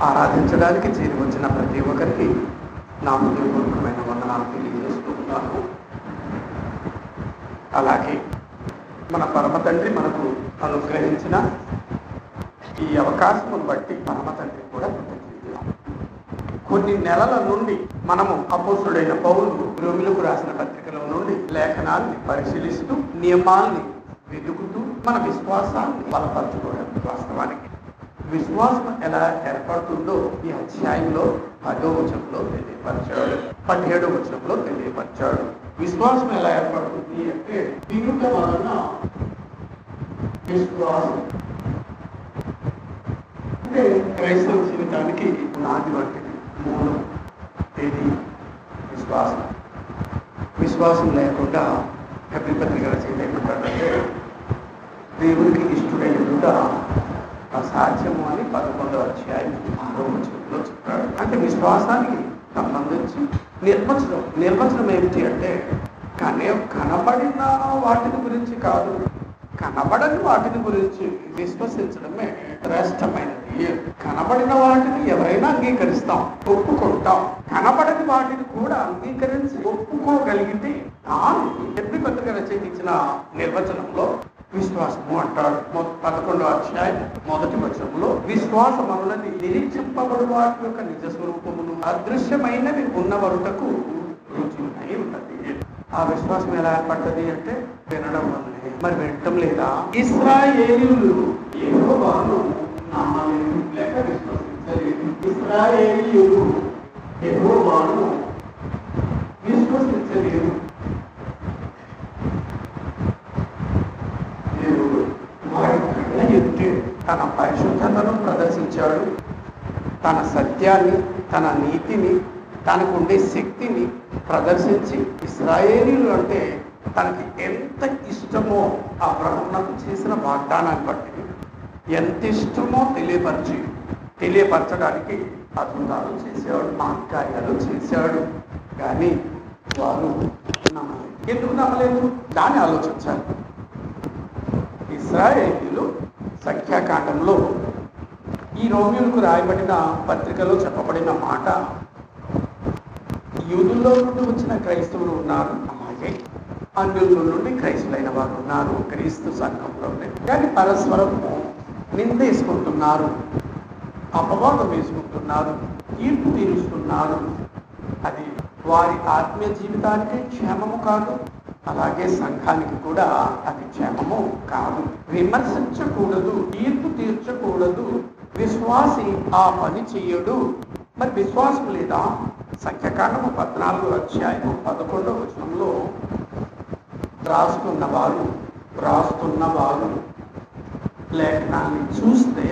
ఆరాధించడానికి చేరి వచ్చిన ప్రతి ఒక్కరికి నా హృదయపూర్వకమైన వందనాలు తెలియజేస్తున్నాను. అలాగే మన పరమ తండ్రి మనకు అనుగ్రహించిన ఈ అవకాశం బట్టి పరమ తండ్రి కూడా కొన్ని నెలల నుండి మనము అపోస్తుడైన పౌలు రోమిలకు రాసిన పత్రికలో నుండి లేఖనాన్ని పరిశీలిస్తూ నియమాల్ని వెతుకుతూ మన విశ్వాసాన్ని బలపరచుకోవడం. వాస్తవానికి విశ్వాసం ఎలా ఏర్పడుతుందో ఈ అధ్యాయంలో 10వ వచనంలో తెలియపరిచాడు, 17వ వచనంలో తెలియపరిచాడు. విశ్వాసం ఎలా ఏర్పడుతుంది అంటే వినుట వలన విశ్వాసం. అంటే క్రైస్తవ జీవితానికి నాది వంటిది మూలం ఏది? విశ్వాసం. విశ్వాసం లేకుండా హెబ్రీ పత్రిక రచయిత ఏమంటాడంటే దేవునికి ఇష్టడైనట్టుగా అసాధ్యము అని 11వ అధ్యాయం 6వ వచనంలో చెప్పాడు. అంటే విశ్వాసానికి సంబంధించి నిర్వచనం ఏమిటి అంటే కనబడిన వాటిని గురించి కాదు, కనబడని వాటిని గురించి విశ్వసించడమే శ్రేష్టమైనది. కనబడిన వాటిని ఎవరైనా అంగీకరిస్తాం, ఒప్పుకుంటాం. కనబడని వాటిని కూడా అంగీకరించి ఒప్పుకోగలిగితే హెబ్రీ పత్రిక రచయిత ఇచ్చిన నిర్వచనంలో విశ్వాసము అంటాడు. 11వ అధ్యాయం 1వ వచనంలో విశ్వాసం అన్నది నిరీక్షింపబడు వాటి యొక్క నిజ స్వరూపమును అదృశ్యమైనవి ఉన్నవరుటకు రుచి ఉన్నది. ఆ విశ్వాసం ఎలా ఏర్పడుతుంది అంటే వినడం వల్లే. మరి వినటం లేదా? ఇశ్రాయేలీయులు యెహోవాను నమ్మలేదు లేక విశ్వసించలేదు. ఇశ్రాయేలీయులు యెహోవాను విశ్వసించలేదు. దేవుడు వారి కళ్ళ ఎదుటే తన పరిశుద్ధతను ప్రదర్శించాడు. తన సత్యాన్ని, తన నీతిని, తనకుండే శక్తిని ప్రదర్శించి ఇశ్రాయేలీయులు అంటే తనకి ఎంత ఇష్టమో అబ్రహామునకు చేసిన వాగ్దానాన్ని బట్టి ఎంత ఇష్టమో తెలియపరచడానికి అద్భుతాలు చేశాడు, మహత్కార్యాలు చేశాడు. కానీ వారు నమ్మలేదు. ఎందుకు నమ్మలేదు? దాన్ని ఆలోచించాలి. ఇశ్రాయేలీయులు సంఖ్యాకాండంలో ఈ రోమిలకు రాయబడిన పత్రికలో చెప్పబడిన మాట, యూదుల్లో నుండి వచ్చిన క్రైస్తవులు ఉన్నారు, అలాగే అన్యుల నుండి క్రైస్తులైన వారు ఉన్నారు క్రీస్తు సంఘంలోనే. కానీ పరస్పరము నిందేసుకుంటున్నారు, అపవాదం వేసుకుంటున్నారు, తీర్పు తీరుస్తున్నారు. అది వారి ఆత్మీయ జీవితానికి క్షేమము కాదు, అలాగే సంఘానికి కూడా అది క్షేమము కాదు. విమర్శించకూడదు, తీర్పు తీర్చకూడదు. విశ్వాసి ఆ పని చెయ్యడు. మరి విశ్వాసం లేదా? సంఖ్యాకాండము 14వ అధ్యాయము 11వ వచనంలో రాస్తున్నవారు లేఖనాన్ని చూస్తే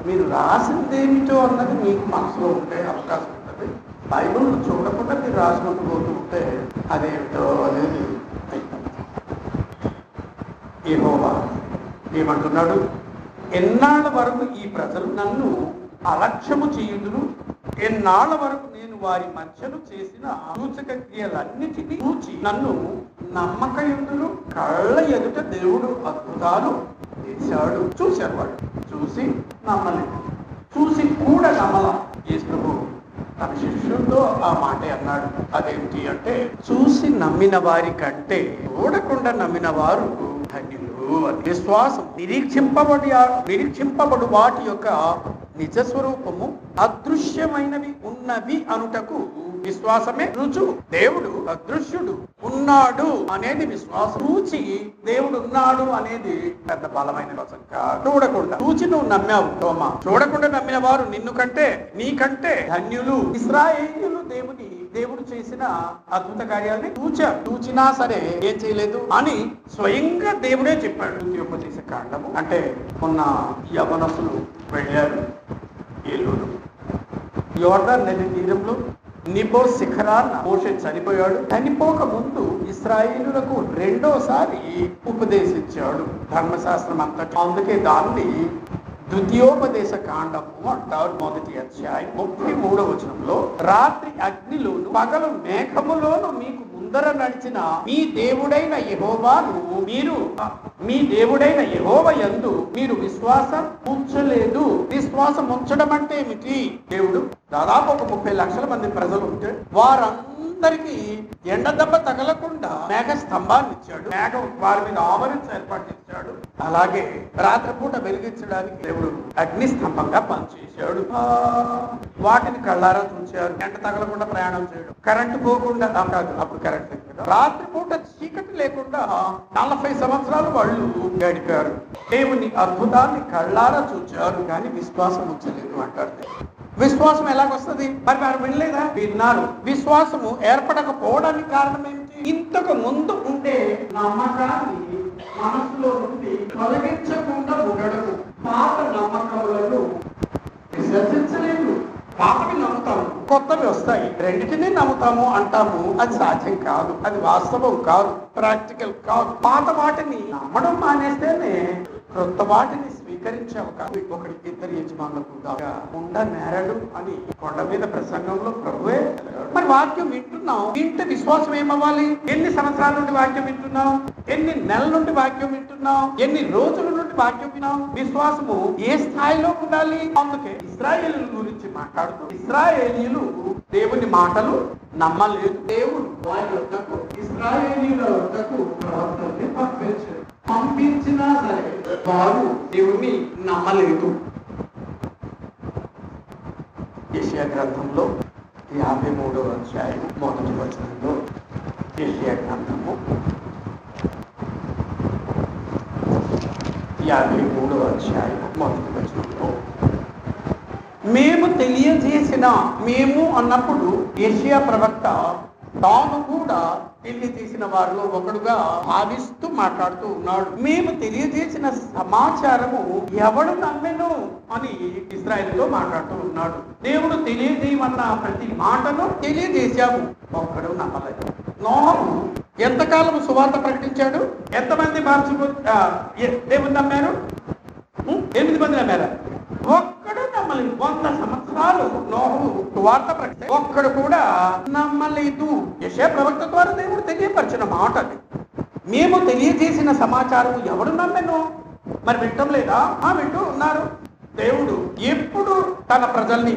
మీరు రాసిందేమిటో అన్నది మీకు మనసులో ఉండే అవకాశం ఉంటుంది. బైబిల్ చూడకుండా మీరు రాసుకుంటూ పోతూ ఉంటే అదేమిటో అనేది యెహోవా ఏమంటున్నాడు? ఎన్నాళ్ళ వరకు ఈ ప్రజలు నన్ను అలక్ష్యము చేయుదురు? ఎన్నాళ్ళ వరకు నేను వారి మధ్యలో చేసిన సూచక క్రియలన్నిటినీ చూచి నన్ను నమ్మకయుందురు? కళ్ళ ఎదుట దేవుడు అద్భుతాలు చేశాడు. చూశారు వాళ్ళు, చూసి నమ్మలేదు, చూసి కూడా నమ్మల. యేసు ప్రభు తన శిష్యులతో ఆ మాట అన్నాడు. అదేంటి అంటే చూసి నమ్మిన వారి కంటే చూడకుండా నమ్మిన వారు ధన్యులు. విశ్వాసం నిరీక్షింపబడు వాటి యొక్క నిజ స్వరూపము అదృశ్యమైనవి ఉన్నవి అనుటకు విశ్వాసమే రుజు. దేవుడు అదృశ్యుడు, ఉన్నాడు అనేది విశ్వాసం. చూచి దేవుడు ఉన్నాడు అనేది పెద్ద బలమైన వచనం కాదు. చూడకుండా చూచి నువ్వు నమ్మావు తోమా, చూడకుండా నమ్మిన వారు నీకంటే ధన్యులు. ఇశ్రాయేలీయులు దేవుడు చేసిన అద్భుత కార్యాలని చూచినా సరే ఏం చేయలేదు అని స్వయంగా దేవుడే చెప్పాడు. ద్వితీయోపదేశ కాండము అంటే మొన్న యవనసులు వెళ్ళారు ఏలూరు యోర్దాను నది తీరంలో నిబో శిఖరాన్న మోషే చనిపోయాడు. చనిపోక ముందు ఇశ్రాయేలులకు రెండోసారి ఉపదేశించాడు ధర్మశాస్త్రం అంతటి. అందుకే దాన్ని ద్వితీయోపదేశ కాండము అంటారు. 1వ అధ్యాయం 33వ వచనంలో రాత్రి అగ్నిలోను పగలు మేఘములోను మీకు ముందర నడిచిన మీ దేవుడైన యెహోవాను మీ దేవుడైన యెహోవా యందు మీరు విశ్వాసం ఉంచలేదు. విశ్వాసం ఉంచడం అంటే ఏమిటి? దేవుడు దాదాపు ఒక 30 లక్షల మంది ప్రజలు ఉంటే వారందరికీ ఎండ దెబ్బ తగలకుండా మేఘ స్తంభాన్ని ఇచ్చాడు. మేఘం వారి మీద ఆవరించి ఏర్పాటు చేశాడు. అలాగే రాత్రిపూట వెలిగించడానికి దేవుడు అగ్ని స్తంభంగా పనిచేశాడు. వాటిని కళ్ళారా చూశారు. ఎండ తగలకుండా ప్రయాణం చేయడం, కరెంటు పోకుండా కాదు, అప్పుడు కరెంట్ లేదు కదా. రాత్రిపూట చీకటి లేకుండా 40 సంవత్సరాలు వాళ్ళు గడిపారు. దేవుని అద్భుతాన్ని కళ్ళారా చూచారు, కానీ విశ్వాసం ఉంచలేదు అంటారు. విశ్వాసం ఎలాగొస్తుంది? మరి వారు వినలేదా? విన్నారు. విశ్వాసము ఏర్పడకపోవడానికి కారణం ఏమిటి? ఇంతకు ముందు ఉండే నమ్మకాన్ని మనసులో నుండి తొలగించకుండా ఉండడం. పాత నమ్మకాలను విసర్జించలేదు. పాతవి నమ్ముతాము, కొత్తవి వస్తాయి. రెండింటినీ నమ్ముతాము అంటాము. అది సాధ్యం కాదు, అది వాస్తవం కాదు, ప్రాక్టికల్ కాదు. పాత వాటిని నమ్మడం మానేస్తేనే కొత్త వాటిని స్వీకరించే అవకాశం. ఒకటి ఇద్దరు యజమానులకు ఉండ నేరడు అని కొండ మీద ప్రసంగంలో ప్రభువే. మరి వాక్యం వింటున్నాం, వింటే విశ్వాసం ఏమవ్వాలి? ఎన్ని సంవత్సరాల నుండి వాక్యం వింటున్నాం? ఎన్ని నెలల నుండి వాక్యం వింటున్నాం? ఎన్ని రోజుల నుండి వాక్యం విన్నాం? విశ్వాసము ఏ స్థాయిలో ఉండాలి? అందుకే ఇశ్రాయేలీయుల గురించి మాట్లాడుతూ, ఇశ్రాయేలీయులు దేవుని మాటలు నమ్మలేదు. దేవుడు వారి వద్దకు, ఇశ్రాయేలీయుల వద్దకు ప్రవక్తల్ని పంపించినా సరే వారు దేవుణ్ణి నమ్మలేదు. యెషయా గ్రంథంలో 53వ అధ్యాయం 1వ వచనంలో, యెషయా గ్రంథము 53వ అధ్యాయం 1వ వచనంలో, మేము తెలియజేసిన, మేము అన్నప్పుడు యెషయా ప్రవక్త తాను కూడా తెలియజేసిన వారిలో ఒకడుగా భావిస్తూ మాట్లాడుతూ ఉన్నాడు. మేము తెలియజేసిన సమాచారము ఎవడు నమ్మెను అని ఇశ్రాయేలుతో మాట్లాడుతూ ఉన్నాడు. దేవుడు తెలియజేయమన్న ప్రతి మాటను తెలియజేశాము, ఒక్కడు నమ్మలేదు. నోహు ఎంతకాలం సువార్త ప్రకటించాడు? ఎంతమంది దేవుని నమ్మారు? 8 మంది నమ్మారా? ఒక్కడు నమ్మలేదు. 100 సంవత్సరాలు నోహు సువార్త ప్రకటించాడు, ఒక్కడు కూడా నమ్మలేదు. యెషయా ప్రవక్త ద్వారా దేవుడు తెలియపరిచిన మాట అది. మేము తెలియజేసిన సమాచారం ఎవడు నమ్మెను? మరి వింటం లేదా? వింటూ ఉన్నారు. దేవుడు ఎప్పుడు తన ప్రజల్ని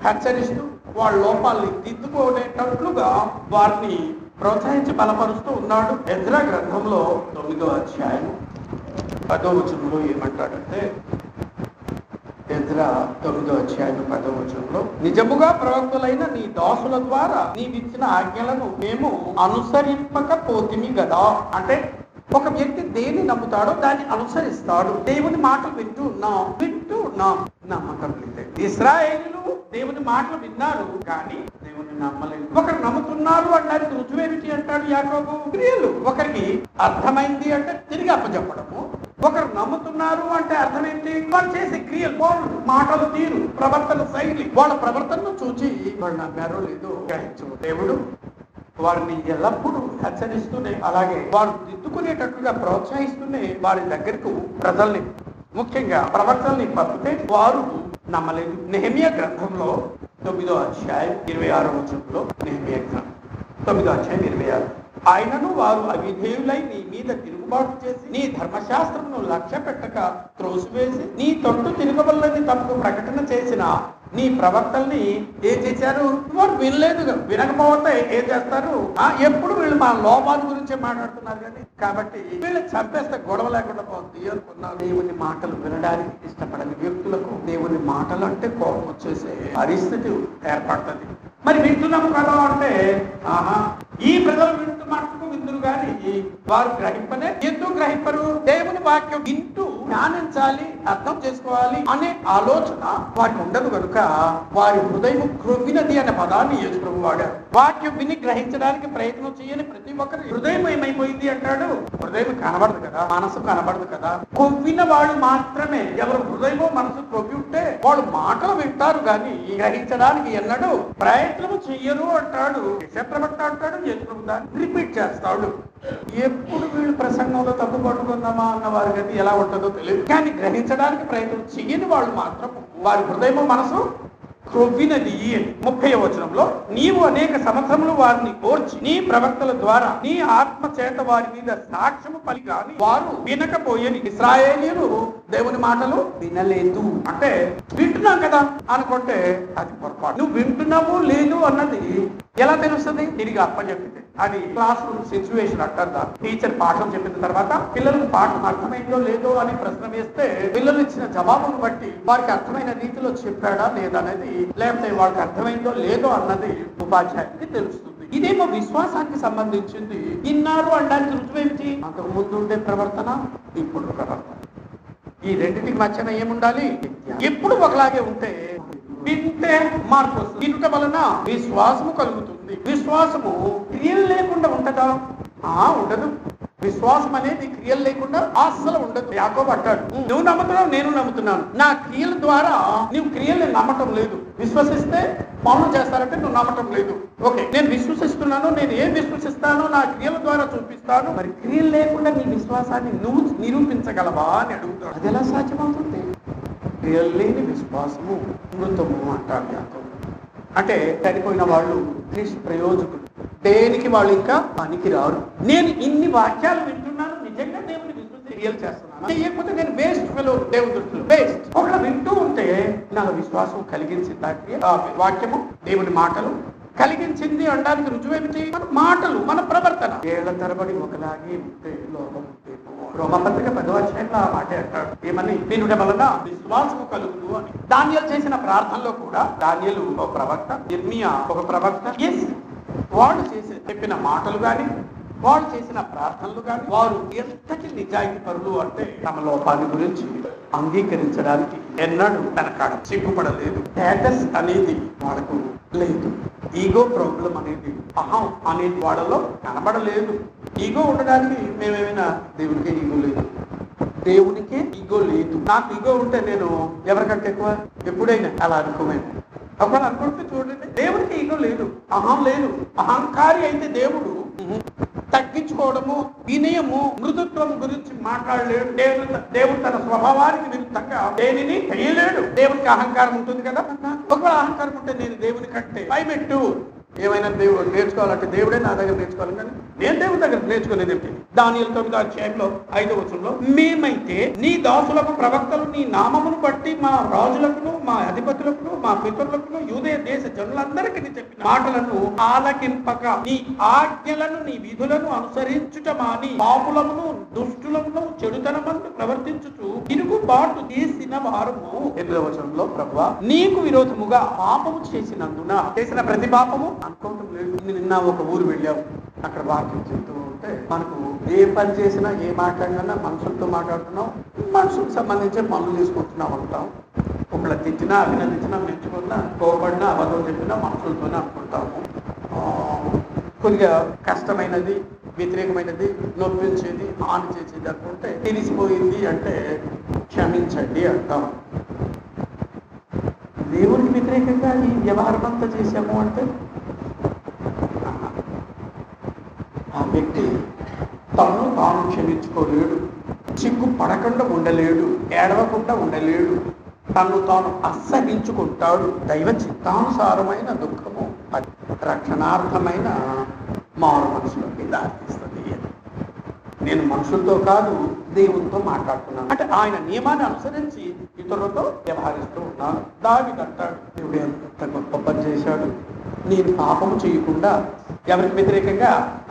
హెచ్చరిస్తూ వాళ్ళ లోపాలని దిద్దుకోనేటట్లుగా వారిని ప్రోత్సహించి బలపరుస్తూ ఉన్నాడు. ఎజ్రా గ్రంథంలో 9వ అధ్యాయం 10వ వచనంలో ఏమంటాడంటే, ఎజ్రా 9వ అధ్యాయం 10వ వచనంలో, నిజముగా ప్రవక్తులైన నీ దాసుల ద్వారా నీవిచ్చిన ఆజ్ఞలను మేము అనుసరింపకపోతిమి గదా. అంటే ఒక వ్యక్తి దేన్ని నమ్ముతాడో దాన్ని అనుసరిస్తాడు. దేవుని మాటలు వింటూ ఉన్నాం, నమ్మకం లేదు. ఇశ్రాయేలీయులు దేవుని మాటలు విన్నారు, కానీ దేవుని నమ్మలేదు. ఒకరు నమ్ముతున్నారు అనడానికి రుజువేమిటి అంటాడు యాకోబు? క్రియలు. ఒకరికి అర్థమైంది అంటే తిరిగి అప్పచెప్పడము. ఒకరు నమ్ముతున్నారు అంటే అర్థం ఏంటి? వాళ్ళు చేసే క్రియలు, మాటలు, తీరు, ప్రవర్తన శైలి, వాళ్ళ ప్రవర్తనను చూచి వాళ్ళు నమ్మారో లేదో గ్రహించు. దేవుడు వారిని ఎల్లప్పుడూ హెచ్చరిస్తూనే, అలాగే వారు దిద్దుకునేటట్లుగా ప్రోత్సహిస్తూనే వారి దగ్గరకు ప్రజల్ని, ముఖ్యంగా ప్రవక్తల్ని పంపితే వారు నమ్మలేదు. నెహెమియా గ్రంథంలో 9వ అధ్యాయం 26వ వచనంలో, నెహెమియా గ్రంథం 9వ అధ్యాయం 26, ఆయనను వారు అవిధేయులై నీ మీద తిరుగుబాటు చేసి నీ ధర్మశాస్త్రమును లక్ష్య పెట్టక త్రోసివేసి నీ తొట్టు తిరగవల్లని తమకు ప్రకటన చేసిన నీ ప్రవక్తల్ని ఏం చేశారు? వారు వినలేదు. వినకపోతే ఏం చేస్తారు? ఎప్పుడు వీళ్ళు మా లోపాల గురించే మాట్లాడుతున్నారు కానీ, కాబట్టి వీళ్ళు చంపేస్తే గొడవ లేకుండా పోతుంది అనుకున్నారు. దేవుని మాటలు వినడానికి ఇష్టపడని వ్యక్తులకు దేవుని మాటలు అంటే కోపం వచ్చేసే పరిస్థితి ఏర్పడుతుంది. మరి వింటున్నాము కదా అంటే, ఈ ప్రజలు వింటూ మాటకు విందురు కానీ వారు గ్రహింపనే. ఎందుకు గ్రహింపరు? దేవుని వాక్యం వింటూ ధ్యానించాలి, అర్థం చేసుకోవాలి అనే ఆలోచన వారికి ఉండదు కనుక వారి హృదయం క్రొవ్వినది అనే పదాన్ని యేసు ప్రభు వాడారు. వాక్యం విని గ్రహించడానికి ప్రయత్నం చేయని ప్రతి ఒక్కరి హృదయం ఏమైపోయింది అంటాడు? హృదయం కనబడదు కదా, మనసు కనబడదు కదా. కొవ్విన వాళ్ళు మాత్రమే, ఎవరు హృదయమో మనసు క్రొవ్వి ఉంటే వాళ్ళు మాటలు వింటారు కానీ గ్రహించడానికి ఎన్నడూ ప్రయత్నం చెయ్యరు అంటాడు. ప్రవక్త అంటాడు, యేసు ప్రభు దాన్ని రిపీట్ చేస్తాడు. ఎప్పుడు వీళ్ళు ప్రసంగంలో తప్పు పట్టుకుందామా అన్న వారి గతి ఎలా ఉంటుందో తెలియదు, కానీ గ్రహించడానికి ప్రయత్నం చెయ్యని వాళ్ళు మాత్రం వారి హృదయము మనసు క్రొవ్వినది. 30వ వచనంలో నీవు అనేక సంవత్సరములు వారిని ఓర్చి నీ ప్రవక్తల ద్వారా నీ ఆత్మ చేత వారి మీద సాక్ష్యము పలికాని వారు వినకపోయేది. ఇశ్రాయేలీయులు దేవుని మాటలు వినలేదు. అంటే వింటున్నాం కదా అనుకుంటే అది పొరపాటు. నువ్వు వింటున్నావు లేదు అన్నది ఎలా తెలుస్తుంది? తిరిగి అప్పచెప్పితే. అది క్లాస్ రూమ్ సిచ్యువేషన్ అంటారు. టీచర్ పాఠం చెప్పిన తర్వాత పిల్లలకు పాఠం అర్థమైందో లేదో అని ప్రశ్న వేస్తే పిల్లలు ఇచ్చిన జవాబును బట్టి వారికి అర్థమైన రీతిలో చెప్పాడా లేదా అనేది, లేకపోతే వారికి అర్థమైందో లేదో అన్నది ఉపాధ్యాయునికి తెలుస్తుంది. ఇదేమో విశ్వాసానికి సంబంధించింది. విన్నారు అనడానికి రుజువేమిటి? అంతకు ముందు ఉండే ప్రవర్తన, ఇప్పుడు ప్రవర్తన. ఈ రెండింటికి మధ్యన ఏముండాలి? ఎప్పుడు ఒకలాగే ఉంటే వింటే మార్పు వస్తుంది. వినుట వలన విశ్వాసము కలుగుతుంది. విశ్వాసము క్రియలు లేకుండా ఉంటదా? ఉండదు. విశ్వాసం అనేది క్రియలు లేకుండా అస్సలు ఉండదు. యాకోబు అంటాడు, నువ్వు నమ్ముతున్నావు, నేను నమ్ముతున్నాను, నా క్రియల ద్వారా నువ్వు క్రియల్ని నమ్మటం లేదు. విశ్వసిస్తే పనులు చేస్తారంటే నువ్వు నమ్మటం లేదు. ఓకే, నేను విశ్వసిస్తున్నాను, నేను ఏం విశ్వసిస్తానో నా క్రియల ద్వారా చూపిస్తాను. మరి క్రియలు లేకుండా నీ విశ్వాసాన్ని నువ్వు నిరూపించగలవా అని అడుగుతాడు. అది ఎలా సాధ్యమవుతుంది? క్రియలు లేని విశ్వాసము మృతము అంటాడు యాకోబు. అంటే చనిపోయిన వాళ్ళు నిష్ప్రయోజకులు, దేనికి వాళ్ళు ఇంకా పనికి రారు. నేను ఇన్ని వాక్యాలు వింటున్నాను, నిజంగా దేవుని క్రియలు చేస్తున్నాను, చేయకపోతే నేను వేస్ట్ ఫెలో దేవుని దృష్టిలో వేస్ట్. ఒకవేళ వింటూ ఉంటే నాకు విశ్వాసం కలిగించింది. వాక్యము దేవుని మాటలు కలిగించింది అనడానికి రుజువేమిటి? మన మాటలు, మన ప్రవర్తన. ఏళ్ల తరబడి ఒకలాగే ఉంటే లోకం రోమపత్రిక 10వ అధ్యాయంలో ఆ మాట అంటాడు. ఏమని? వినుట వలన విశ్వాసము కలుగును అని. దానియేలు చేసిన ప్రార్థనలో కూడా, దానియేలు ఒక ప్రవక్త, ఇర్మియా ఒక ప్రవక్త. వాడు చెప్పిన మాటలు కానీ, వాడు చేసిన ప్రార్థనలు కానీ, వారు ఎంతటి నిజాయితీ పరులు అంటే తమ లోపాన్ని గురించి అంగీకరించడానికి ఎన్నడూ వెనకాడ సిగ్గుపడలేదు. స్టేటస్ అనేది వాళ్ళకు లేదు. ఈగో ప్రాబ్లం అనేది, అహం అనేది వాళ్ళలో కనబడలేదు. ఈగో ఉండడానికి మేమేమైనా, దేవునికే ఈగో లేదు. దేవునికే ఈగో లేదు. నాకు ఈగో ఉంటే నేను ఎవరికంటే ఎక్కువ ఎప్పుడైనా అలా అనుకోలేను. ఒకవేళ అనుకుంటే చూడండి, దేవునికి ఈగో లేదు, అహం లేదు. అహంకారి అయితే దేవుడు తగ్గించుకోవడము, వినయము, మృదుత్వం గురించి మాట్లాడలేడు. దేవుడు తన స్వభావానికి విరుద్ధంగా దేనిని చేయలేడు. దేవునికి అహంకారం ఉంటుంది కదా. ఒకవేళ అహంకారం ఉంటే నేను దేవుని కంటే పైమెట్టు ఏమైనా దేవుడు నేర్చుకోవాలంటే దేవుడే నా దగ్గర నేర్చుకోవాలి, కానీ నేను దేవుడి దగ్గర నేర్చుకోలేదు. దానియేలు 9వ అధ్యాయంలో 5వ వచనంలో, మేమైతే నీ దాసులకు ప్రవక్తలు నీ నామమును బట్టి మా రాజులకును, మా అధిపతులకును, మా పితరులకును, యూదయ దేశ జనులందరికీ చెప్పిన మాటలను ఆలకింపక నీ ఆజ్ఞలను, నీ విధులను అనుసరించుట మాని పాపులమును, దుష్టులమును, చెడుతనమును ప్రవర్తించుచు తిరుగుబాటు చేసిన వారము. 8వ వచనంలో, ప్రభువా నీకు విరోధముగా పాపము చేసినందున, చేసిన ప్రతి పాపము అనుకోవటం లేదు. నిన్న ఒక ఊరు వెళ్ళావు, అక్కడ వాక్యం చెప్తూ ఉంటే మనకు ఏ పని చేసినా, ఏ మాట్లాడినా మనుషులతో మాట్లాడుతున్నాం, మనుషులకు సంబంధించిన పనులు తీసుకుంటున్నాం అంటాం. ఒకళ్ళ తిట్టినా, అభినందించినా, మెచ్చుకున్నా, కోపడినా, అబద్ధం చెప్పినా మనుషులతోనే అనుకుంటాము. కొద్దిగా కష్టమైనది, వ్యతిరేకమైనది, నొప్పించేది, హాని చేసేది అనుకుంటే తెలిసిపోయింది అంటే క్షమించండి అంటాం. దేవునికి వ్యతిరేకంగా ఈ వ్యవహారం అంతా చేశాము అంటే ఆ వ్యక్తి తను తాను క్షమించుకోలేడు, చిక్కు పడకుండా ఉండలేడు, ఏడవకుండా ఉండలేడు, తను తాను అసహించుకుంటాడు. దైవ చిత్తానుసారమైన దుఃఖము రక్షణార్థమైన మారు మనసులోకి దారితీస్తుంది. నేను మనుషులతో కాదు, దేవునితో మాట్లాడుతున్నాను అంటే ఆయన నియమాన్ని అనుసరించి ఇతరులతో వ్యవహరిస్తూ ఉన్నాను. దావీదు అంటాడు, దేవుడు ఎంత గొప్ప పని చేశాడు, నేను పాపము చేయకుండా, ఎవరికి వ్యతిరేకంగా?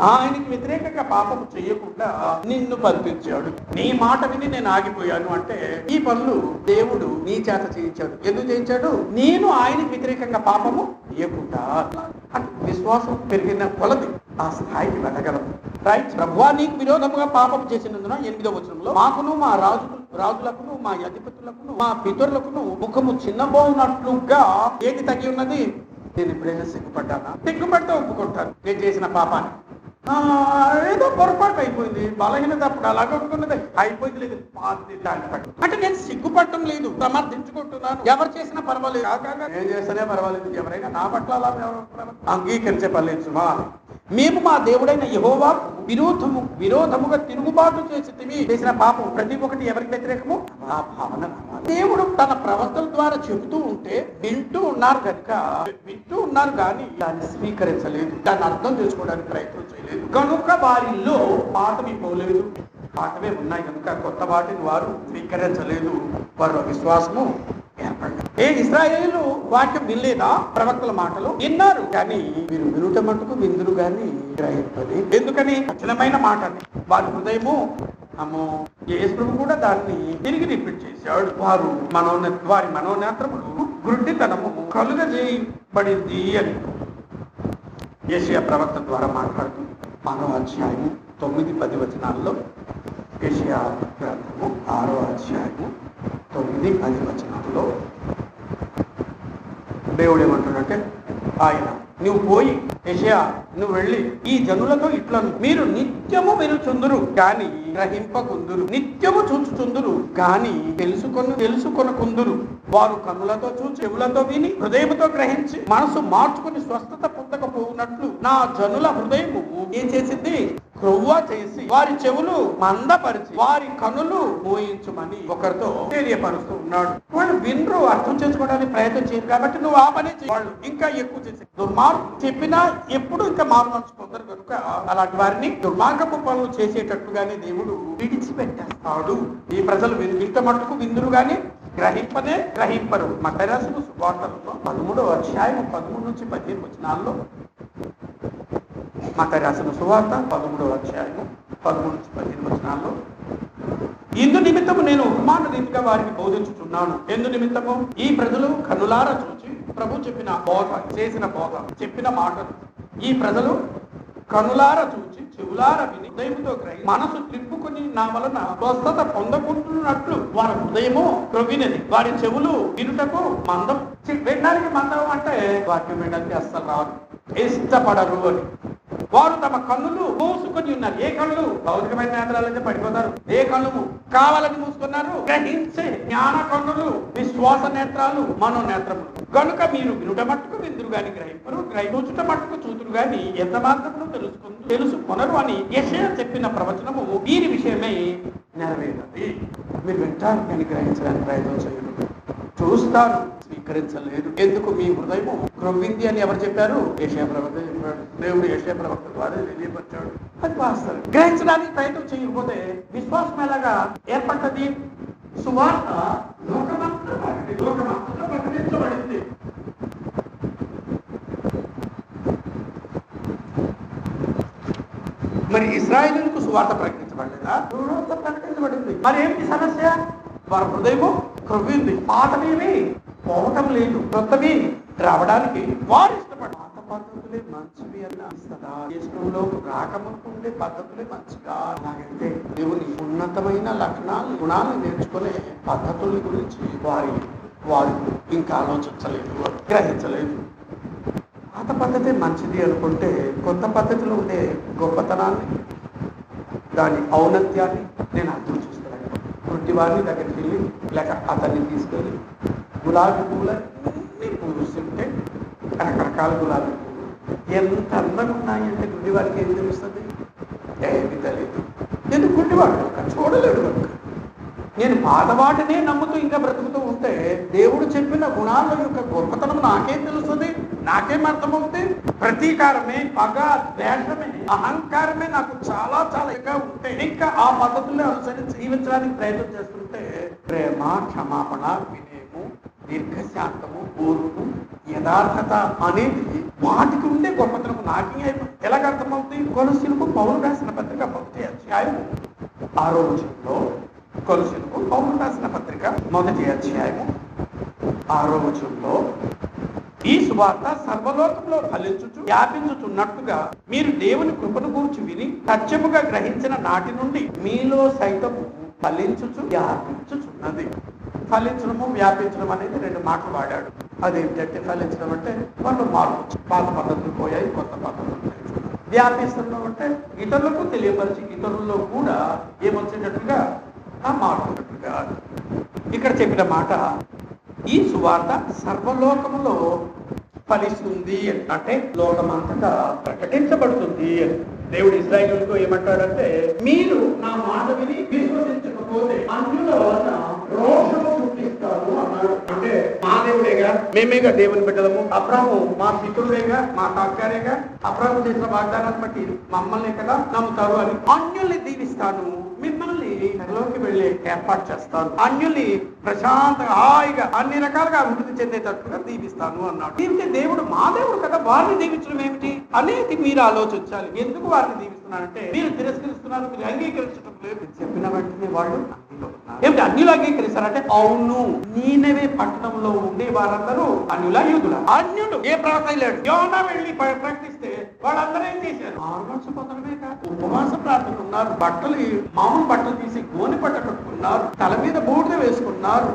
ఆయనకి వ్యతిరేకంగా పాపము చేయకుండా నిన్ను పంపించాడు. నీ మాట విని నేను ఆగిపోయాను అంటే ఈ పనులు దేవుడు నీ చేత చేయించాడు. ఎందుకు చేయించాడు? నేను ఆయనకి వ్యతిరేకంగా పాపము చేయకుండా. విశ్వాసం పెరిగిన కొలది ఆ స్థాయికి వెళ్ళగలదు. రైట్. ప్రభువా నీకు విరోధముగా పాపం చేసినందున 8వ వచనంలో, మాకును, మా రాజులకును, మా అధిపతులకును, మా పితరులకును ముఖము చిన్నబోనట్లుగా ఏది తగ్గి ఉన్నది? నేను ఎప్పుడైనా సిగ్గుపడ్డానా? సిగ్గుపడితే ఒప్పుకుంటాను నేను చేసిన పాపాన్ని. ఏదో పొరపాటు అయిపోయింది, బలహీనత అప్పుడు అలాగే అనుకున్నది, అయిపోయింది, లేదు అంటే నేను సిగ్గుపడటం లేదు, సమర్థించుకుంటున్నాను. ఎవరు చేసినా పర్వాలేదు, నేను చేస్తేనే పర్వాలేదు, ఎవరైనా నా పట్ల అలా అంగీకరించే పర్లేదు సుమా. మేము మా దేవుడైన యెహోవాకు విరోధముగా తిరుగుబాటు చేసిన పాపం ప్రతి ఒక్కటి ఎవరికి వ్యతిరేకము? ఆ భావన. దేవుడు తన ప్రవక్తల ద్వారా చెబుతూ ఉంటే వింటూ ఉన్నారు కానీ దాన్ని స్వీకరించలేదు, దాన్ని అర్థం చేసుకోవడానికి ప్రయత్నం చేయలేదు. కనుక వారిలో పాతవి పోలేదు, పాతవే ఉన్నాయి కనుక కొత్త వాటిని వారు స్వీకరించలేదు. వారు విశ్వాసము ఏర్పడ్డారు. ఇశ్రాయేలు వాక్యం వినలేదా? ప్రవక్తల మాటలు విన్నారు కానీ మీరు వినుట మటుకు విందురు గాని గ్రహింపని. ఎందుకని? కఠినమైన మాట. వారి హృదయము యేసు ప్రభు కూడా దాన్ని తిరిగి రిపీట్ చేశాడు. వారి మనోనేత్రములు గుడ్డితనము కలుగజేయబడింది అని యెషయా ప్రవక్త ద్వారా మాట్లాడుతుంది. 6వ అధ్యాయము 9-10 వచనాల్లో, యెషయా గ్రంథము 6వ అధ్యాయము 9-10 వచనాల్లో దేవుడు ఏమంటాడంటే, ఆయన నువ్వు పోయి యెషయా నువ్వు వెళ్ళి ఈ జనులతో ఇట్లను మీరు నిత్యము వినుచుందురు గాని గ్రహింపకుందురు, నిత్యము చూచుచుందురు గాని తెలుసుకొనకుందురు. వారు కన్నులతో చూచి చెవులతో విని హృదయముతో గ్రహించి మనసు మార్చుకుని స్వస్థత పొందకపోవునట్లు నా జనుల హృదయము ఏం చేసింది? క్రొవ్వ చేసి వారి చెవులు మందపరిచి వారి కనులు మోయించుమని ఒకరితో తెలియపరుస్తూ ఉన్నాడు. వాళ్ళు వినరు, అర్థం చేసుకోవడానికి ప్రయత్నం చేయరు కాబట్టి నువ్వు ఆ పని చేయి. వాళ్ళు ఇంకా ఎక్కువ చేసి దుర్మార్గం చెప్పినా ఎప్పుడు ఇంకా మారు మనసు పొందరు కనుక అలాంటి వారిని దుర్మార్గపు పనులు చేసేటట్టుగానే దేవుడు విడిచిపెట్టేస్తాడు. ఈ ప్రజలు ఇంత మట్టుకు విందురు గాని గ్రహింపరు. మత్తయి రాసిన సువార్తలో 13వ అధ్యాయం 13-15 వచనాల్లో, మత్తయి రాసిన సువార్త 13వ అధ్యాయము 13-15 వచనాల్లో, ఇందు నిమిత్తము నేను ఉపమాన రీతిగా వారికి బోధించుచున్నాను. ఎందు నిమిత్తము? ఈ ప్రజలు కన్నులారా చూచి ప్రభు చెప్పిన మాటలు ఈ ప్రజలు కనులార చూచి చెవులార విని హృదయముతో గ్రహి మనసు త్రిప్పుకుని నా వలన స్వస్థత పొందకుంటున్నట్లు వారి హృదయము క్రొవ్వినది, వారి చెవులు వినుటకు మందం. వినడానికి మందం అంటే వాక్యం వినడానికి అస్సలు రాదు, ఇష్టపడరు అని. వారు తమ కన్నులు మూసుకొని ఉన్నారు. ఏ కళ్ళు? భౌతికమైన నేత్రాలైతే పడిపోతారు. ఏ కళ్ళు కావాలని మూసుకున్నారు? గ్రహించే జ్ఞాన కన్నులు, విశ్వాస నేత్రాలు, మనోనేత్రములు. కనుక మీరు వినుట మట్టుకు విందురు గాని గ్రహింపరు, చూచుట మట్టుకు చూతురు గాని ఎంత మాత్రము తెలుసుకొనరు అని యెషయా చెప్పిన ప్రవచనము వీరి విషయమై నెరవేరుతుంది. మీరు వింటారు కానీ గ్రహించడానికి ప్రయత్నం చేయరు, చూస్తారు స్వీకరించలేదు. ఎందుకు? మీ హృదయము క్రొవ్వింది అని ఎవరు చెప్పారు? యెషయా ప్రవక్త చెప్పాడు. దేవుడు యెషయా ప్రవక్త ద్వారా తెలియపరిచాడు. అది వాస్తవం. గ్రహించడానికి ప్రయత్నం చేయకపోతే విశ్వాసం ఎలాగా ఏర్పడుతుంది? సువార్త లోకమంతా ప్రకటించబడింది. మరి ఇశ్రాయేలుకు సువార్త ప్రకటించబడలేదా? సువార్త ప్రకటించబడింది. మరి ఏంటి సమస్య? వారి హృదయము క్రొవ్వింది. పాతమేమి పోవటం లేదు, కొత్తవి రావడానికి వారు ఇష్టపడ. పాత పద్ధతులే మంచివి అనిపిస్తుందా? దేశంలో రాకముందే పద్ధతులే మంచిగా. అలాగైతే దేవుని ఉన్నతమైన గుణాలు నేర్చుకునే పద్ధతుల గురించి వారు ఇంకా ఆలోచించలేదు, గ్రహించలేదు. పాత పద్ధతి మంచిది అనుకుంటే కొత్త పద్ధతిలో ఉండే గొప్పతనాన్ని, దాని ఔన్నత్యాన్ని నేను అర్థం చేస్తున్నాను. వృత్తి వారిని దగ్గరికి వెళ్ళి లేక అతన్ని తీసుకెళ్ళి గులాబీ పూలన్నీ పూస్తుంటే రకరకాల గులాబీ పూలు ఎంత అందంగా ఉన్నాయంటే గుడ్డి వారికి ఏం తెలుస్తుంది? ఏమి తెలియదు. నేను గుడ్డివాడు చూడలేడు కనుక నేను పాతవాటినే నమ్ముతూ ఇంకా బ్రతుకుతూ ఉంటే దేవుడు చెప్పిన గుణాల యొక్క గొప్పతనం నాకేం తెలుస్తుంది? నాకేం అర్థమవుతుంది? ప్రతీకారమే, పగ, ద్వేషమే, అహంకారమే నాకు చాలా చాలా ఎక్కువ ఉంటే ఇంకా ఆ పద్ధతుల్లో అనుసరించి జీవించడానికి ప్రయత్నం చేస్తుంటే ప్రేమ, క్షమాపణ, వినయము, దీర్ఘశాంతము, ఓర్పు, యథార్థత అనేది వాటికి ఉండే గొప్పతనం నాకే ఎలాగ అర్థమవుతుంది? కొలసీలకు పౌలు రాసిన పత్రిక 1వ అధ్యాయము 6వ వచనంలో, కొలసీలకు పౌలు రాసిన పత్రిక 1వ అధ్యాయము 6వ వచనంలో, ఈ సువార్త సర్వలోకంలో ఫలించుచు వ్యాపించుచున్నట్టుగా మీరు దేవుని కృపను గూర్చి విని సత్యముగా గ్రహించిన నాటి నుండి మీలో సైతము ఫలించుచు వ్యాపించుచున్నది. ఫలించడము, వ్యాపించడం అనేది 2 మాటలు వాడాడు. అదేంటంటే ఫలించడం అంటే వాళ్ళు మార్పు, పాత పద్ధతులు పోయాయి, కొత్త పద్ధతులు నేర్చుకున్నారు. వ్యాపిస్తున్నాం అంటే ఇతరులకు తెలియపరిచి ఇతరుల్లో కూడా ఏమొచ్చేటట్టుగా ఆ మార్పుగా. ఇక్కడ చెప్పిన మాట, ఈ సువార్త సర్వలోకములో ఫలిస్తుంది అంటే లోకమంతటా ప్రకటించబడుతుంది. దేవుడు ఇశ్రాయేలుతో ఏమంటాడంటే, మీరు నా మాట విని విశ్వసించకపోతే అన్యుల వలన రోషము పుట్టిస్తాను అన్నాడు. అంటే మా దేవుడేగా, మేమేగా దేవుని బిడ్డలము, అబ్రాహాము మా పితరుడేగా, మా తాగారేగా, అబ్రాహాము చేసిన వాగ్దానాన్ని బట్టి మమ్మల్ని కదా నమ్ముతారు అని అన్యుల్ని దీవిస్తాను, మిమ్మల్ని నగలోకి వెళ్ళే ఏర్పాటు చేస్తాను, అన్యుల్ని ప్రశాంతంగా హాయిగా అన్ని రకాలుగా అభివృద్ధి చెందేటట్టుగా దీవిస్తాను అన్నాడు. దీనికి దేవుడు మా దేవుడు కదా, వారిని దీవించడం ఏమిటి అనేది మీరు ఆలోచించాలి. ఎందుకు వారిని దీవిస్తున్నానంటే, మీరు తిరస్కరిస్తున్నారు, మీరు అంగీకరించడం లేదు. చెప్పిన వెంటనే వాళ్ళు ఏమిటి అన్యులు అంగీకరిస్తారంటే, అవును నీనెవే పట్టణంలో ఉండే వారందరూ అన్యుల యూదుల. అన్యుడు ఏ ప్రవక్త లేడు. యోనా వెళ్ళి ప్రకటిస్తే వాళ్ళందరూ ఏం చేశారు? 6 months పొందడమే కాదు, ఉపవాస ప్రార్థనలు ఉన్నారు, బట్టలు మామూలు బట్టలు తీసి గోని పట్ట కట్టుకున్నారు, తల మీద బూడిద వేసుకున్నారు,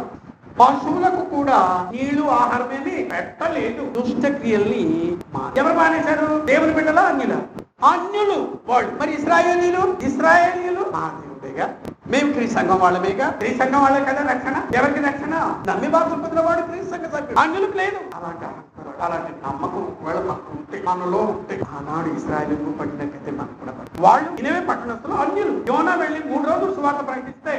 పశువులకు కూడా నీళ్లు ఆహారమేమి పెట్టలేదు. దుష్ట క్రియల్ని ఎవరు మానేశారు? దేవుని బిడ్డలా అన్యుల? అన్యులు వాళ్ళు. మరి ఇశ్రాయేలీయులు మా దేవుడేగా, మేము క్రీస్తు సంఘం వాళ్ళమేగా, క్రీస్తు సంఘం వాళ్ళే కదా రక్షణ. ఎవరికి రక్షణ? నమ్మి బాధలు పొందిన వాడు క్రీస్తు సంఘ సభ్యుడు, అన్యులకు లేదు. అలాంటి నమ్మకం ఒకవేళ మనకు ఉంటే, మనలో ఉంటే, ఆనాడు ఇశ్రాయేలుకు పడినట్టయితే మనకు కూడా వాళ్ళు నినెవే పట్టణస్థులు అన్యులు. యోనా వెళ్ళి 3 రోజులు సువార్త ప్రకటిస్తే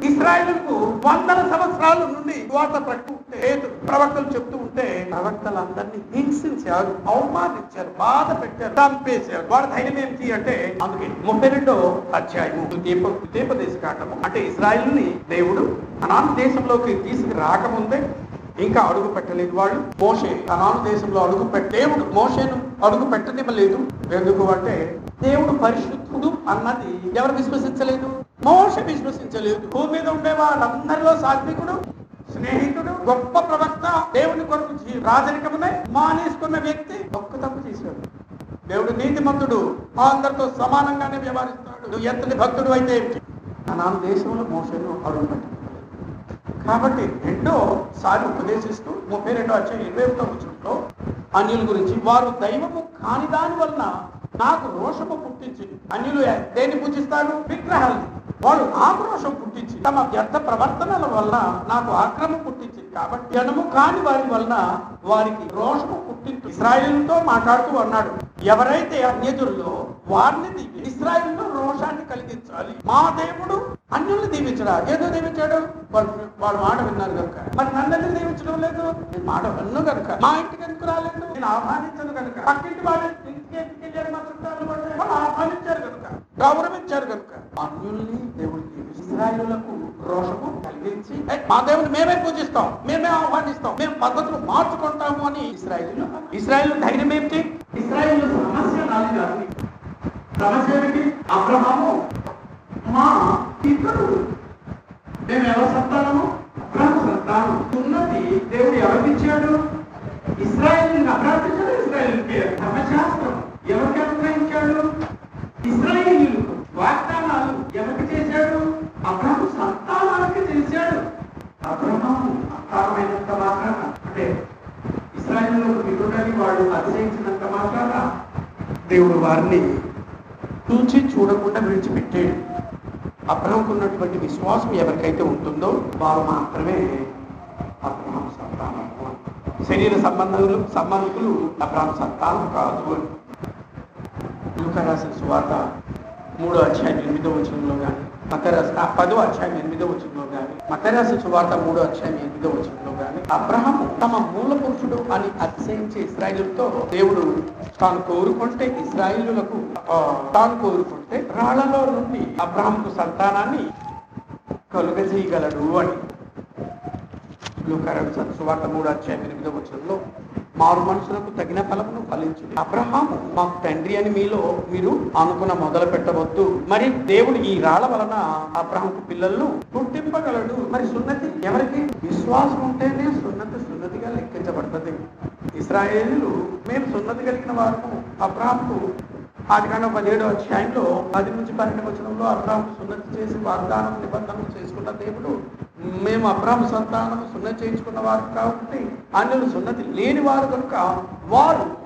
ఇశ్రాయేలుకు 100 సంవత్సరాల నుండి సువార్త ప్రకటిస్తే, ప్రవక్తలు చెప్తూ ఉంటే ప్రవక్తలందరినీ హింసించారు, అవమానించారు, బాధ పెట్టారు, చంపేశారు. వాడు ధైర్యం ఏంటి అంటే, అందుకే 32వ అధ్యాయము ద్వీపదేశ కాండము అంటే ఇశ్రాయేలుని దేవుడు కనాను దేశంలోకి తీసుకురాకముందే, ఇంకా అడుగు పెట్టలేదు వాళ్ళు. మోషే కనాను దేశంలో దేవుడు మోషేను అడుగు పెట్టనివ్వలేదు. ఎందుకు అంటే, దేవుడు పరిశుద్ధుడు అన్నది ఎవరు విశ్వసించలేదు? మోషే విశ్వసించలేదు. భూమి మీద ఉండే వాళ్ళందరిలో సాత్వికుడు, స్నేహితుడు, గొప్ప ప్రవక్త, దేవుని కొరకు రాజరికమునే మానేసుకున్న వ్యక్తి ఒక్క తప్పు చేశాడు. దేవుడు నీతిమంతుడు, అందరితో సమానంగానే వ్యవహరిస్తాడు. నువ్వు ఎంతటి భక్తుడు అయితే ఏమిటి? కనాను దేశంలో మోషేను అడుగు పెట్టలేదు. కాబట్టి 2సారి ఉపదేశిస్తూ 32వ అధ్యాయం 21వ వచనంలో అన్యుల గురించి, వారు దైవము కాని దాని వలన నాకు రోషము పుట్టించింది. అన్యులు దేన్ని పూజిస్తారు? విగ్రహాలని. వాళ్ళు నాకు రోషం పుట్టించి తమ వ్యర్థ ప్రవర్తనల వలన నాకు ఆక్రమం పుట్టించింది. కాబట్టి జనము కాని వారి వలన వారికి రోషము పుట్టించి ఇశ్రాయేలుతో మాట్లాడుతూ అన్నాడు, ఎవరైతే అన్యజనుల్లో వారిని దీవి ఇశ్రాయేలులో రోషాన్ని కలిగించాలి. మా దేవుడు అన్యుల్ని దీవించడా? ఏదో దీవించాడు, వాడు మాట విన్నారు కనుక. మరి నన్ను దీవించడం లేదు, నేను మాట విన్ను కనుక. మా ఇంటికి ఎందుకు రాలేదు? నేను ఆహ్వానించను కనుక. పక్కింటి వాళ్ళ ఇంటికి ఎందుకు మా చుట్టాలు వాళ్ళు ఆహ్వానించారు కనుక, గౌరవించారు కనుక. అన్యుల్ని దేవుడు ఇశ్రాయేలులకు రోషము కలిగించి, మా దేవుని మేమే పూజిస్తాం, మేమే ఆహ్వానిస్తాం, మేము పద్ధతులు మార్చుకుంటాము అని ఇశ్రాయేలు ధైర్యం ఏమిటి? ఇశ్రాయేలు సమస్య నాలుగు. సమస్య ఏమిటి? అబ్రహాము మా పితరుడు, మేము ఎవరు సంతానము? అబ్రహాము సంతానం. ఉన్నది దేవుడు ఎవరికి ఇచ్చాడు? ఇశ్రాయేలుని అభివృద్ధించాడు. ఇశ్రాయేలుకి ధర్మశాస్త్రం ఎవరికి అనుగ్రహించాడు? ఇశ్రాయేలీయులకు. వాగ్దానాలు ఎవరికి చేశాడు? అబ్రహాము సంతానానికి చేశాడు. అబ్రహాము సంతానమైనంత మాత్రాన, అంటే ఇశ్రాయేలులకు పితరుడని వాడు అతిశయించినంత మాత్రాన దేవుడు వారిని చూచి చూడకుండా విడిచిపెట్టాడు. అబ్రహాముకు ఉన్నటువంటి విశ్వాసం ఎవరికైతే ఉంటుందో వారు మాత్రమే అబ్రహాము సంతానం. శరీర సంబంధికులు అబ్రహాము సంతానం కాదు అని లూకా రాసిన సువార్త 3వ అధ్యాయం 8వ వచనంలో కానీ, మత్తయి రాసిన 10వ అధ్యాయం 8వ వచనంలో కానీ, మత్తయి రాసిన సువార్త 3వ అధ్యాయం 8వ వచనంలో కానీ, అబ్రహాము తమ మూల పురుషుడు అని అతిశయించే ఇశ్రాయేలుతో దేవుడు తాను కోరుకుంటే రాళ్లలో నుండి అబ్రహాముకు సంతానాన్ని కలుగజేయగలడు అని లూకా రాసిన సువార్త 3వ అధ్యాయం 8వ వచనంలో, మారు మనుషులకు తగిన ఫలమును ఫలించు. అబ్రహాము మాకు తండ్రి అని మీరు అనుకున్న మొదలు పెట్టవద్దు. మరి దేవుడు ఈ రాళ్ల వలన అబ్రహాముకు పిల్లలను పుట్టింపగలడు. మరి సున్నతి ఎవరికి? విశ్వాసం ఉంటేనే సున్నతిగా లెక్కించబడుతుంది. ఇశ్రాయేలీయులు మేము సున్నతి కలిగిన వారు. అబ్రహాముకు ఆదికాండం 17వ అధ్యాయంలో 10 నుంచి 12వ వచనంలో అబ్రహాముకు సున్నతి చేసి వాగ్దానం నిబంధనలు చేసుకున్న దేవుడు, మేము అబ్రహాము సంతానం సున్నతి చేయించుకున్న వారు కాబట్టి అన్యులు సున్నతి లేని వారు కనుక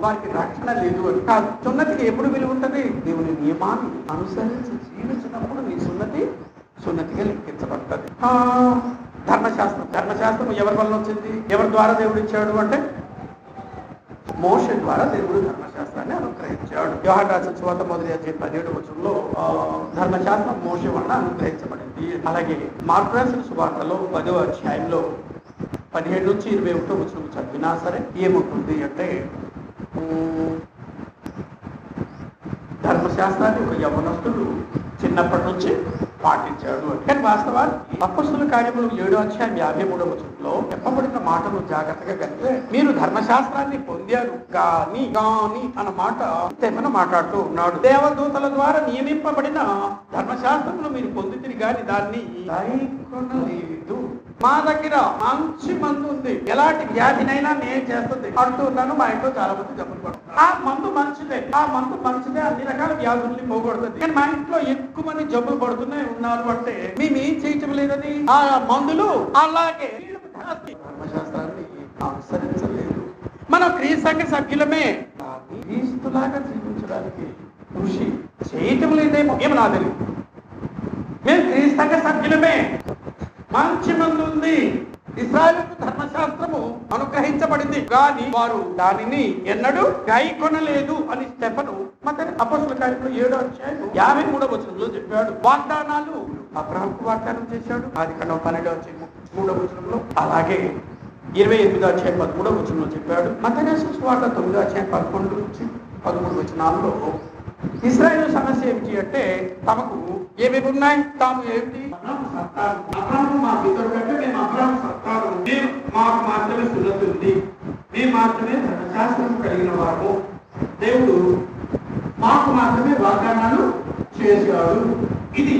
వారికి రక్షణ లేదు అని కాదు. సున్నతికి ఎప్పుడు విలువ ఉంటుంది? దేవుని నియమాన్ని అనుసరించి జీవించినప్పుడు నీ సున్నతిగా లెక్కించబడుతుంది. ధర్మశాస్త్రం ఎవరి వల్ల వచ్చింది? ఎవరి ద్వారా దేవుడు ఇచ్చాడు అంటే మోషే ద్వారా దేవుడు ధర్మశాస్త్రాన్ని అనుగ్రహించాడు. యోహాను రాసిన సువార్త మొదటి అధ్యాయం 17వ వచనంలో ధర్మశాస్త్రం మోషే వలన అనుగ్రహించబడింది. అలాగే మార్కు రాసిన సువార్తలో 10వ అధ్యాయంలో 17 నుంచి 21 వచనం చదివినా సరే ఏముంటుంది అంటే, ధర్మశాస్త్రాన్ని ఒక యవ్వనస్తుడు చిన్నప్పటి నుంచి పాటించాడు. కానీ వాస్తవానికి అపొస్తలుల కార్యములు 7వ అధ్యాయం 53వ వచనంలో చెప్పబడిన మాటను జాగ్రత్తగా కనిపిస్తే, మీరు ధర్మశాస్త్రాన్ని పొందారు కానీ అన్న మాట తెమను మాట్లాడుతూ ఉన్నాడు. దేవదూతల ద్వారా నియమింపబడిన ధర్మశాస్త్రమును మీరు పొందితిరి కానీ దాన్ని కైకొనలేదు. మా దగ్గర మంచి మందు ఉంది, ఎలాంటి వ్యాధినైనా నేను చేస్తుంది అంటున్నాను. మా ఇంట్లో చాలా మంది జబ్బులు పడుతుంది. ఆ మందు మంచిదే, అన్ని రకాల వ్యాధుల్ని పోగొడుతుంది. కానీ మా ఇంట్లో ఎక్కువ మంది జబ్బులు పడుతూనే ఉన్నారు అంటే మేము ఏం చేయటం లేదని ఆ మందులు అలాగే ధర్మశాస్త్రాన్ని అనుసరించలేదు. మనం క్రీస్తు సంఘ సభ్యులమే, క్రీస్తులాగా జీవించడానికి కృషి చేయటం లేదేమో, ఏమో నా తెలియదు. మేము క్రీస్తు సంఘ సభ్యులమే, మంచి మంది ఉంది, ఇశ్రాయేలుకు ధర్మశాస్త్రము అనుగ్రహించబడింది కానీ వారు దానిని ఎన్నడూ గైకొనలేదు అని స్టెఫను అపొస్తలుల కార్యములు 7వ అధ్యాయం 53వ వచనంలో చెప్పాడు. వాగ్దానాలు అబ్రహాముకు వాగ్దానం చేశాడు, ఆదికాండం 12వ అధ్యాయం 3వ వచనంలో. అలాగే 28వ అధ్యాయం 13వ వచనంలో చెప్పాడు. మత్తయి రాసిన సువార్త 9వ అధ్యాయం 11 నుంచి 13 వచనాల్లో ఇశ్రాయేలు సమస్య ఏమిటి అంటే, తమకు ఏమేమి ఉన్నాయి, తాము ఏమిటి, అబ్రహాము మా పితరుడు కంటే మేము అబ్రహాము సత్తారు, మాకు మాత్రమే సున్నతి ఉంది, మేము మాత్రమే ధర్మశాస్త్రం కలిగిన వారు, దేవుడు మాకు మాత్రమే వాగ్దానాలు చేశాడు. ఇది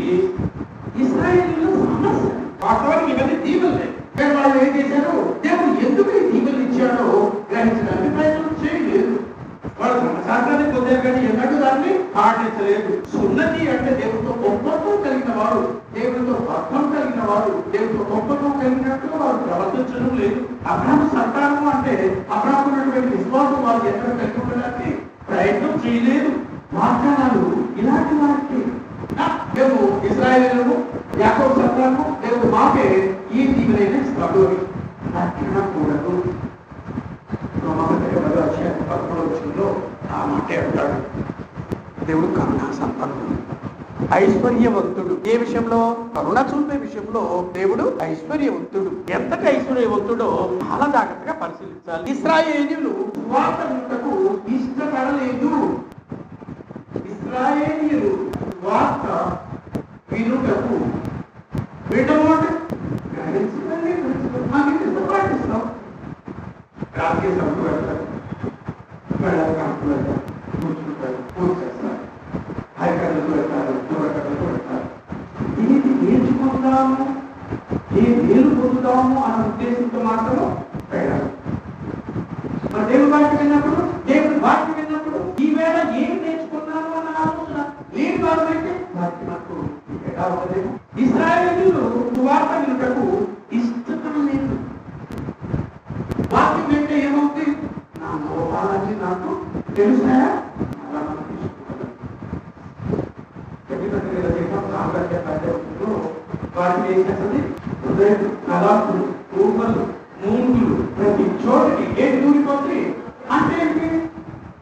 ఇశ్రాయేలీయుల సమస్య. వాస్తవానికి ఇవన్నీ దీవెనలే. వాళ్ళు ఏం చేశారు, దేవుడు ఎందుకు ఈ దీవెనలు ఇచ్చాడో గ్రహించడానికి ప్రయత్నం చేయలేదు. వాళ్ళు ధర్మశాస్త్రాన్ని పొందారు కానీ ఎన్నడూ దాన్ని పాటించలేదు. సున్నతి అంటే దేవుడితో ఒప్పందం కలిగిన వాడు, దేవుడితో భక్తం కలిగిన వాడు, దేవుడితో ఒప్పందం కలిగినట్టుగా వారు ప్రవర్తించడం లేదు. అబ్రహాము సంతానం అంటే అబ్రహాము విశ్వాసం వాళ్ళు ఎక్కడ కలిగి ఉండడానికి ప్రయత్నం చేయలేదు. వాగ్దానాలు ఇలాంటి వారికి మేము ఇశ్రాయేలీయులను, యాకోబు సంతానము, దేవుడు మాకే ఈ దీవెనైన ఇస్తాడు అని రక్షణకూడదు. 11వ వచనంలో ఆ మాట అంటాడు, దేవుడు కరుణా సంపన్నుడు, ఐశ్వర్యవంతుడు. ఏ విషయంలో? కరుణ చూపే విషయంలో దేవుడు ఐశ్వర్యవంతుడు. ఎంతటి ఐశ్వర్యవంతుడో చాలా జాగ్రత్తగా పరిశీలించాలి. ఇశ్రాయేలీయులు సువార్త వినుటకు ఇష్టపడలేదు. ఇశ్రాయేలీయులు సువార్త వినుటకు వినమంటే పాటిస్తాం. రాజకీయ సభకు వెళ్తారు, కాంపులు వెళ్తారు, కూర్చుంటారు, పూజ చేస్తారు, హైకర్లకు వెళ్తారు, దూరకర్లకు వెళ్తారు. ఇది నేర్చుకుంటాము, ఏ మేలు పొందుతాము అన్న ఉద్దేశంతో మాత్రం వెళ్ళాలి. మన దేవుడి వాక్యం విన్నప్పుడు, దేవుడి వాక్యం విన్నప్పుడు ఈవేళ ఏమి నేర్చుకున్నాము అన్న ఆలోచన లేని వాళ్ళైతే వారికి నాకు ఎలా ఉండదేమో. ఇశ్రాయేలీయులు సువార్త వినుటకు ఇష్టపడలేదు. వాక్యం అంటే ఏమవుతుంది, నా లోపాలని నాకు తెలుసా, వాటిని ఏం చేస్తుంది, హృదయం కళాపులు, ఊపలు, మూంగులు ప్రతి చోటికి ఏది దూరిపోతుంది అంటే ఏంటి,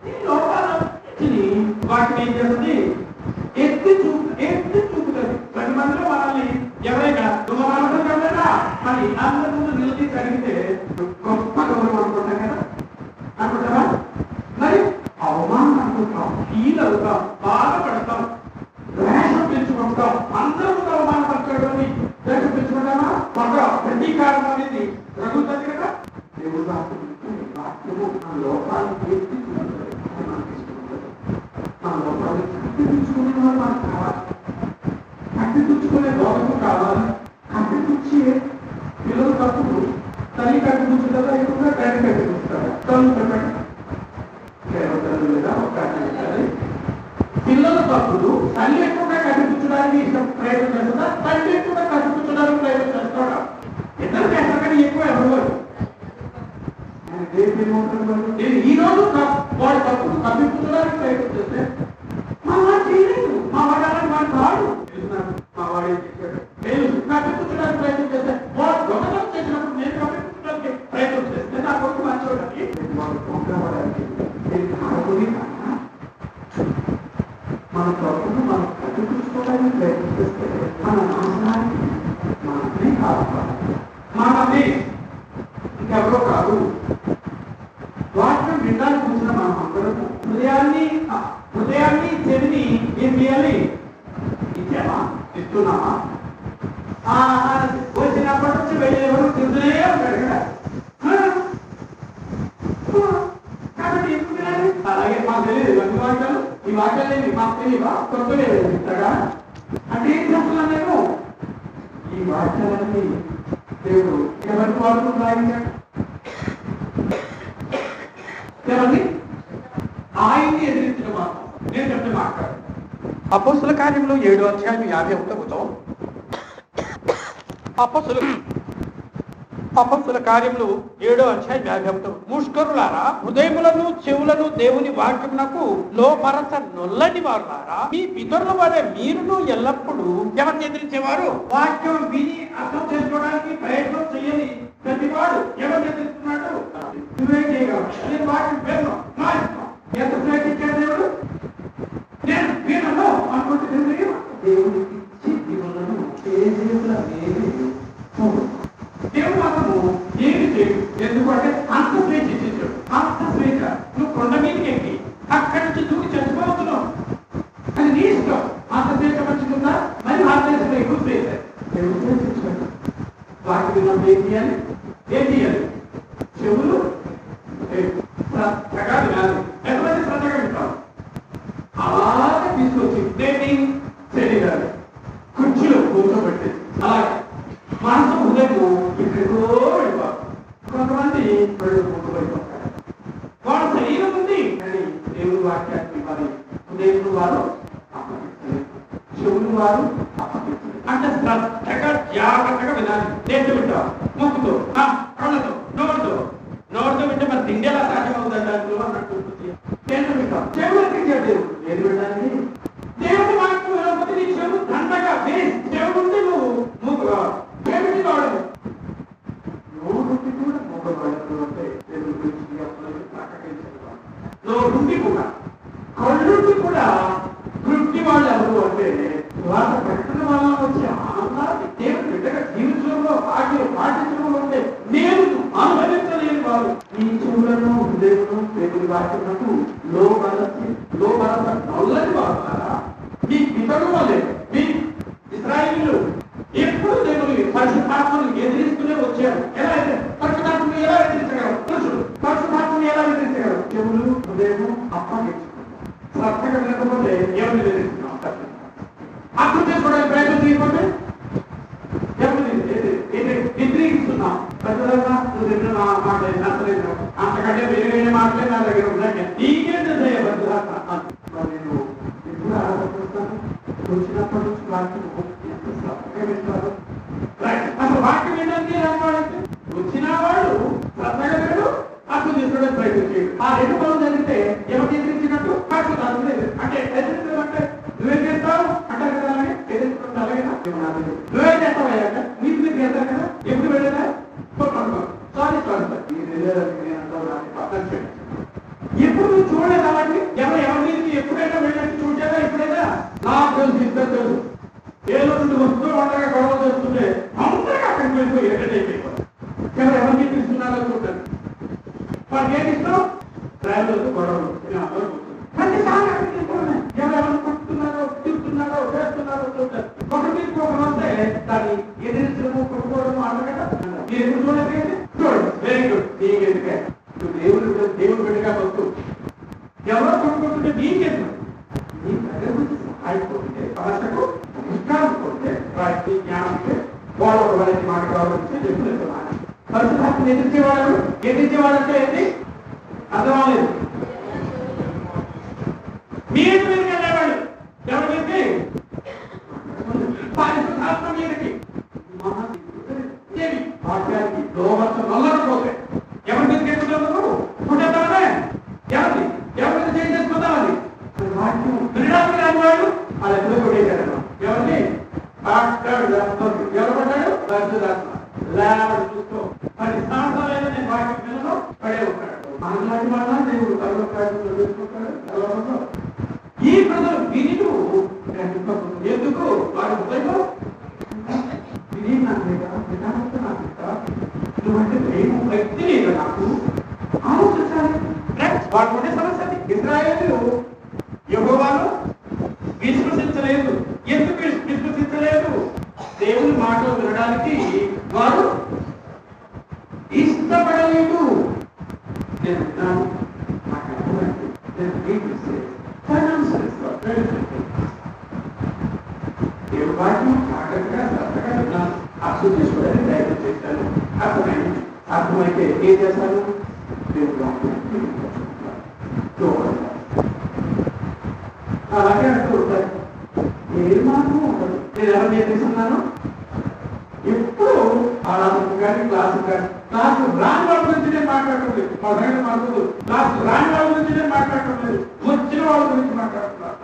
ఈ లోపాలని వాటిని ఏం చేస్తుంది, ఎత్తి చూపుతుంది. 10 మందిలో మనల్ని ఎవరైనా నువ్వు మనసు కదా మరి అందరి ముందు నిలిచి అడిగితే గొప్ప గౌరవం అనుకుంటాం కదా, అనుకుంటారా? మరి అవమానం అనుకుంటాం, ఫీల్ అవుతాం, బాధపడతాం, ద్వేషం పెంచుకుంటాం. అందరూ అవమానపడతాడు అని ద్వేషం పెంచుకుంటామా? ఒక ప్రతీకారం అనేది రగులుతుంది కదా. దేవుడు వాక్యము మన లోపాలను మన లోపాలను కట్టిపుచ్చుకునే వాళ్ళు మనకు కావాలి. కట్టిపుచ్చుకునే లోకము కావాలి. కట్టిపుచ్చే పిల్లలు తప్పుడు తల్లి కట్టిపుచ్చుతుందా, ఎక్కువగా తండ్రి కట్టిపుచ్చుతారా? తల్లి చెప్పండి, దేవతలు లేదా ఒక పిల్లలు తప్పుడు తల్లి ఎక్కువగా కట్టిపుచ్చడానికి ఇష్టం ప్రయత్నం చేస్తుందా, తండ్రి ఎక్కువగా కట్టిపుచ్చడానికి ప్రయత్నం చేస్తాడా? ఇద్దరు చేస్తారు కానీ ఎక్కువ ఎవరు. నేను ఈ రోజు వాడు తప్పుడు కప్పిపుచ్చడానికి ప్రయత్నం చేస్తే మా వాడు చేయలేదు, మా వాడాలని వాడు కాదు, మా వాడు ఏం చేశాడు, నేను కప్పిపుచ్చడానికి ప్రయత్నం చేస్తే వాడు దొంగతనం చేసినప్పుడు నేను కప్పిపుచ్చడానికి ప్రయత్నం చేస్తే నా కొడుకు మంచివాడికి వాడు దొంగ తీసుకొస్తే మన నాశనానికి మనమే కావాలి. మనమే, ఇంకెవరో కాదు. వాక్యం వినడానికి వచ్చిన మనం అందరము హృదయాన్ని చెవిని ఏం చేయాలి? ఇచ్చామా? ఇస్తున్నామా? వచ్చినప్పటి నుంచి వెళ్ళే వరకు తిరుగుతూనే ఉంటాడు కదా. కాబట్టి ఎందుకు వినాలి? అలాగే మాకు తెలియదు అన్ని వాక్యాలు, ఈ వాక్యాలు మాకు తెలియవా? కొత్తలేదు ఇస్తాడా అంటే ఏం చెప్తున్నాను నేను? ఈ వాక్యాలన్నీ దేవుడు ఎవరికి వాడుకుని రాయించాడు? ఎవరిని? ఆయన్ని ఎదిరించిన మాట. నేను చెప్తే మాట్లాడు. అపోస్తుల కార్యంలో 7వ అధ్యాయం 51వ అపోస్తుల కార్యములు 7వ అధ్యాయం 51. ముష్కరులారా, హృదయములను చెవులను దేవుని వాక్యమునకు లోపరచ నొల్లని వారులారా, మీ పితరుల వారే మీరును ఎల్లప్పుడూ ఎవరిని ఎదిరించేవారు? వాక్యం విని అర్థం చేసుకోవడానికి ప్రయత్నం చేయని ప్రతివాడు ఎవరిని ఎదిరిస్తున్నాడు? నువ్వే చేయగలవు. అదే వాక్యం పేరు నా ఇష్టం. ఎంత ప్రయత్నించాడు దేవుడు? నేను వీళ్ళను అనుకుంటే దేవుడికి ఇచ్చి దేవులను దేవుడు మాత్రము ఏమి చేయడు. ఎందుకంటే అంత స్వేచ్ఛ ఇచ్చేసాడు. అంత స్వేచ్ఛ. నువ్వు కొండ మీదకి ఎక్కి అక్కడి నుంచి దూకి చచ్చిపోతున్నావు, అది నీ ఇష్టం. అంత స్వేచ్ఛ మంచిగుందా? మరి భారతదేశంలో ఎక్కువ స్వేచ్ఛ. దేవుడు స్వేచ్ఛ. వాటి విన్నప్పుడు ఏం చేయాలి? ఏం చేయాలి? చెవులు శ్రద్ధగా వినాలి. ఎంతమంది శ్రద్ధగా వింటారు? అలాగే తీసుకొచ్చి దేన్ని శరీరాలు కుర్చీలో కూర్చోబెట్టి అలాగే మనసు హృదయము ఇక్కడికో వెళ్ళిపోతారు. కొంతమంది వెళ్ళిపోతారు. వాళ్ళ శరీరం ఉంది కానీ దేవుని వాక్యాన్ని వారి హృదయం వారు అప్పగిస్తారు, చెవులు వారు అప్పగిస్తారు. అంటే శ్రద్ధగా జాగ్రత్తగా వినాలి. దేంతో వింటావు? ముక్కుతో, కళ్ళతో, నోటితో వింటే మరి తిండి ఎలా సాధ్యమవుతుంది అన్నట్టు. దేంతో వింటాం? చెవులు ఎక్కించాడు దేవుడు. ఏది వినడానికి? దేవుడు వాక్యం వినకపోతే నీ చెవు దండగా వేసి చెవు ఉంటే నువ్వు మూగుగా ఏమిటి వాడదు. నోరుండి కూడా మూగవాడదు అంటే దేవుడి గురించి నోరుండి కూడా కళ్ళుండి కూడా వృత్తి వాళ్ళు ఎవరు అంటే వాళ్ళ పెట్టిన వల్ల వచ్చే ఆనందాన్ని దేవుడు బిడ్డగా జీవితంలో పాటించడంలో ఉంటే నేను అనుభవించలేని వారు ఈ చెవులను హృదయమును దేవుడి వాక్యములకు లోబరత నొల్లని వారుతారా? మీ పితరుల వల్లే మీ ఇశ్రాయేలీయులు ఎప్పుడు దేవుని పరిశుద్ధాత్మను ఎదిరిస్తూనే వచ్చారు. ఎలా అయితే పరిశుద్ధాత్మను ఎలా ఎదిరించగలరు? పురుషుడు పరిశుద్ధాత్మను ఎలా ఎదిరించగలరు? చెవులు హృదయము అప్పగించుకుంటారు. శ్రద్ధగా వినకపోతే ఎవరిని ఎదిరిస్తున్నాం? అర్థం చేసుకోవడానికి ప్రయత్నం చేయకపోతే ఎవరిని వ్యతిరేకిస్తున్నాం? పెద్దలుగా నువ్వు తిన్న మాట్లాడి నచ్చలేదు, అంతకంటే వేరే మాట్లాడి నా దగ్గర ఉన్నాయి, నీకేంటి చేయబద్ధాత్మ నేను ఎప్పుడు ఆలోచిస్తాను. వచ్చినప్పటి నుంచి వాక్యం ఎంత శ్రద్ధగా వింటారు. అసలు వాక్యం ఏంటంటే రావాలంటే వచ్చిన వాడు శ్రద్ధగా వినడు, అర్థం చేసుకోవడానికి ప్రయత్నం చేయడు. ఆ రెండు పనులు జరిగితే ఎవరు ఎదిరించినట్టు అంటే ఎదిరించడం అంటే నువ్వేం చేస్తావు అంటారు కదా. అలాగే ఎదిరించడం అలాగేనా? నువ్వేం చేస్తావు అయ్యాక మీకు మీరు చేస్తారు కదా. ఎప్పుడు వెళ్ళదా? సారీ ఎప్పుడు నువ్వు చూడలేదు అలాంటి ఎవరి మీదకి ఎప్పుడైనా వెళ్ళి చూడలేదా? ఎప్పుడైనా నాకు తెలుసు, ఇద్దరు తెలుసు. ఏదో నుండి వస్తూ ఉండగా గొడవ చేస్తుంటే అందరికీ అక్కడికి వెళ్ళిపోయి ఎక్కడైపోయిపోయి ఎవరి మీద ఇస్తున్నారో చూడండి. వాళ్ళకి ఏమి ఇస్తాం? డ్రైవర్లు గొడవలు ప్రతిసారి అక్కడికి ఎవరెవరు కొట్టుతున్నారో తిరుగుతున్నారో చేస్తున్నారో చూడండి. ఒకరి మీద ఒకరు వస్తే దాన్ని ఎదిరించడము కొట్టుకోవడము అన్నగట మీరు ఎప్పుడు చూడలేదు. చూడండి, వెరీ గుడ్. నీకెందుకే దేవుడు బిడ్డగా వస్తూ ఎవరో కొట్టుకుంటుంటే నీకెందుకు? నీ దగ్గర నుంచి సహాయపోతే భాషకు విశ్రాంతి పోతే వారికి జ్ఞానంటే వాళ్ళకి మాట కావాలంటే ఎప్పుడు పరిశుభాన్ని ఎదిరించేవాడంటే ఏంటి అర్థం లేదు. మీరు మీదకి వెళ్ళేవాడు ఎవరి మీదకి? పరిశుభాత్మ మీదకి. వాక్యానికి లోవర్త నల్లకపోతే ఎవరి మీదకి ఎక్కుతున్నావు? పుట్టేద్దామనే ఎవరిని చేంజ్ చేసుకుందామని వాక్యం వినడానికి రానివాడు అలా ఎప్పుడు కొట్టేశాడు. ఎవరిని? ఎవరు పడ్డాడు? పరిశుధాత్మ. లేవడు చూస్తూ 10 సంవత్సరాలైనా నేను వాక్యం వినను, పడే ఉంటాడు. అలాంటి వాళ్ళ దేవుడు ఈ ప్రజలు విని ఎందుకు వారి అయ్యో ఇది నాకు లేదా విధానంతో నాకు లేదా ఇటువంటి ప్రేమ వ్యక్తి లేదా నాకు ఆలోచించాలి. వాళ్ళు ఉండే సమస్య అది. ఇశ్రాయేలు యెహోవాను విశ్వసించలేదు. ఎందుకు విశ్వసించలేదు? దేవుని మాటలు వినడానికి వారు ఇష్టపడలేదు. నేను విన్నాను, నాకు అర్థమైంది. దేవుడి వాక్యం జాగ్రత్తగా శ్రద్ధగా విన్నాను, అర్థం చేసుకోవడానికి ప్రయత్నం చేశాను. అర్థమైతే ఏం చేస్తాను? దేవుడి వాక్యాన్ని అలాగే అంటూ ఉంటారు. ఏ మాత్రం ఉండదు. నేను ఎవరు నేర్పిస్తున్నాను? ఎప్పుడు ఆరాధన కానీ క్లాసు కానీ నాకు రాని వాళ్ళ గురించి నేను మాట్లాడటం లేదు. మా దగ్గర మాట్లాడదు. నాకు రాని వాళ్ళ గురించి నేను మాట్లాడటం లేదు. వచ్చిన వాళ్ళ గురించి మాట్లాడుతున్నాను.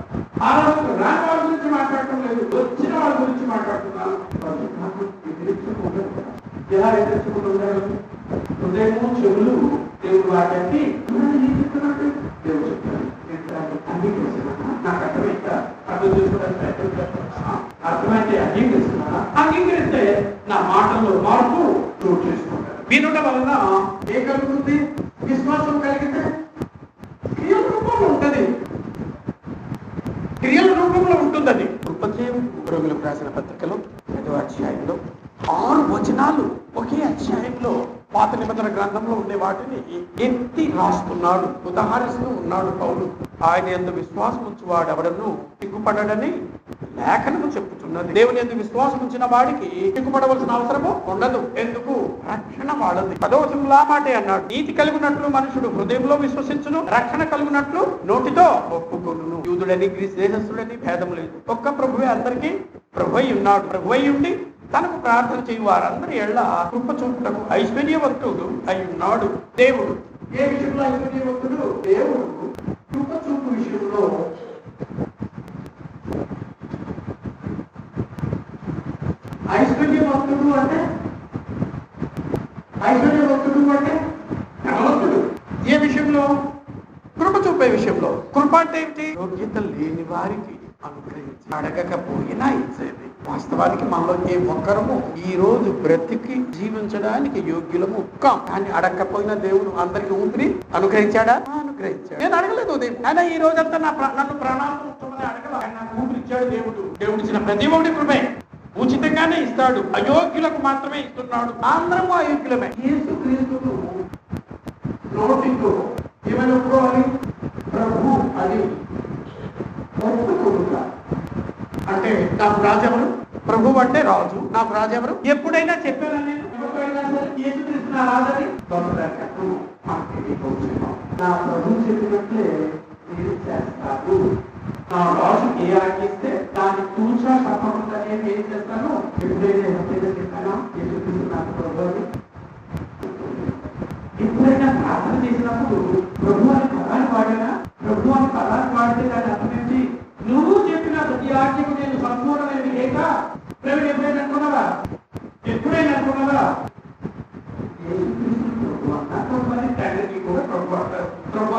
ఆరాధన రాని వాళ్ళ గురించి మాట్లాడటం లేదు. వచ్చిన వాళ్ళ గురించి మాట్లాడుతున్నాను. నాకు ఎదిరించకుండా ఎలా ఎదిరించకుండా ఉండగలరు? హృదయము చెవులు దేవుడు వాక్యాన్ని ఏం చెప్తున్నాడు? దేవుడు చెప్తాను అంగీకరిస్తున్నా. నాకు అర్థమైతే అర్థం చేసుకోవడానికి ప్రయత్నం చేస్తున్నా. అర్థమైతే అంగీకరిస్తున్నా. అంగీకరిస్తే నా మాటల్లో మార్పు చోటు చేసుకుంటాను. వినుట వలన ఏ కలుగుతుంది? విశ్వాసం కలిగితే క్రియల రూపంలో ఉంటుంది. క్రియల రూపంలో ఉంటుంది. అది రోగులకు రాసిన పత్రికలో 5వ అధ్యాయంలో 6 వచనాలు ఒకే అధ్యాయంలో పాత నిబంధన గ్రంథంలో ఉండే వాటిని ఎత్తి రాస్తున్నాడు, ఉదాహరిస్తూ ఉన్నాడు పౌలు. ఆయన యందు విశ్వాసం ఉంచువాడు ఎవడను సిగ్గుపడని లేఖనము చెప్పుతున్నది. దేవుని యందు విశ్వాసం ఉంచిన వాడికి సిగ్గుపడవలసిన అవసరము ఉండదు. ఎందుకు? రక్షణ వాడది. 10వ వచనంలో ఆ మాటే అన్నాడు. నీతి కలిగినట్లు మనుషుడు హృదయంలో విశ్వసించును, రక్షణ కలిగినట్లు నోటితో ఒప్పుకొనును. యూదుడని గ్రీసు దేశస్థుడని భేదం లేదు. ఒక్క ప్రభువే అందరికీ ప్రభువై ఉన్నాడు. ప్రభువై ఉండి తనకు ప్రార్థన చేయు వారందరి ఎళ్ళ కృప చూపుటకు ఐశ్వర్యవంతుడు అయి ఉన్నాడు దేవుడు. ఏ విషయంలో ఐశ్వర్యవంతుడు? దేవుడు కృప చూపు విషయంలో ఐశ్వర్యవంతుడు అంటే ధనవంతుడు. ఏ విషయంలో? కృప చూపే విషయంలో. కృప అంటే ఏమిటి? యోగ్యత లేని వారికి అనుగ్రహించి అడగకపోయినా ఇచ్చేది. వాస్తవానికి మనలో ఏ ఒక్కరము ఈ రోజు బ్రతికి జీవించడానికి యోగ్యులము కాం. కానీ అడగకపోయినా దేవుడు అందరికి ఊపిరి అనుగ్రహించాడా? అనుగ్రహించాడు. నేను అడగలేదు దేవుడు. ఆయన ఈ రోజంతా నన్ను ప్రాణాలు అడగల. నాకు ఊపిరి ఇచ్చాడు దేవుడు. దేవుడు ఇచ్చిన ప్రతి ఒక్కటి కృపే. ఉచితంగానే ఇస్తాడు. అయోగ్యులకు మాత్రమే ఇస్తున్నాడు. అందరము అయోగ్యులమే. యేసుక్రీస్తును నోటితో ఏమైనా ఒప్పుకోవాలి? ప్రభు అని ఒప్పుకోగా అంటే నాకు రాజు ఎవరు? ప్రభు అంటే రాజు. నాకు రాజు ఎవరు? ఎప్పుడైనా చెప్పాను నేను. యేసుక్రీస్తు నా రాజని నా ప్రభు చెప్పినట్లే నేను చేస్తాను. నా రాజు ఏ ఆజ్ఞిస్తే దాన్ని తూచా తప్పకుండా నేను ఏం చేస్తాను? ఎప్పుడైనా ఎవరైనా చెప్పానా యేసుక్రీస్తు నాకు ప్రభు అని? ఎప్పుడైనా ప్రార్థన చేసినప్పుడు ప్రభు అని పదాన్ని వాడినా, ప్రభు అని పదాన్ని వాడితే దాన్ని అర్థమేంటి? నువ్వు చెప్పిన ప్రతి ఆజ్ఞకు నేను సంపూర్ణమైన లేక ప్రవీణ్ ఎప్పుడైనా అనుకున్నావా? ఎప్పుడైనా అనుకున్నావా? కొంతమంది తండ్రికి కూడా ప్రభు అంటారు. ప్రభు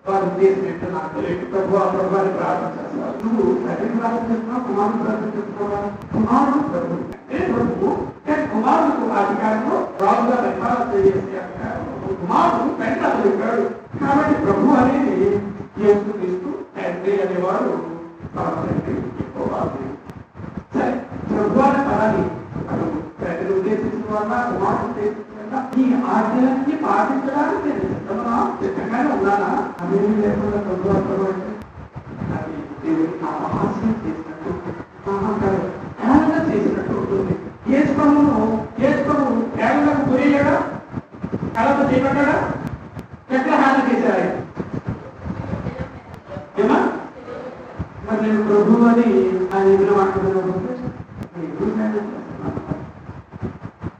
వారి ఉద్దేశం ఏంటో నాకు తెలియదు. ప్రభు అని ప్రార్థన చేస్తారు. నువ్వు తండ్రి ప్రార్థన చేస్తున్నావు, కుమారుడు ప్రార్థన చేస్తున్నావా? కుమారుడు ప్రభు అంటే ప్రభు. కుమారుడు అధికారంలో రాజుగా పరిపాలన చేసే కుమారుడు తండ్రి అసలు చెప్పాడు. కాబట్టి ప్రభు అనేది యేసుక్రీస్తు తండ్రి అనేవాడు ఎక్కువ. సరే, ప్రభు అనే పదాన్ని తండ్రి ఉద్దేశించిన వల్ల కుమారుడు ఉద్దేశించిన ఈ ఆజ్ఞలన్నీ పాటించడానికి నేను సిద్ధంగానే ఉన్నానా? అదేమి లేకుండా ప్రభు అంటే అది దేవుని ఆహాస్యం చేసినట్టు, ఏమైనా చేసినట్టు ఉంటుంది. యేసుప్రభువు ఏళ్ళకు గురయ్యాడా? కళతో చేయబడ్డా? ఎట్లా హాని చేశారు? ఏమా మరి నేను ప్రభు అని ఆయన ఎదురు మాట్లాడుతున్నాను.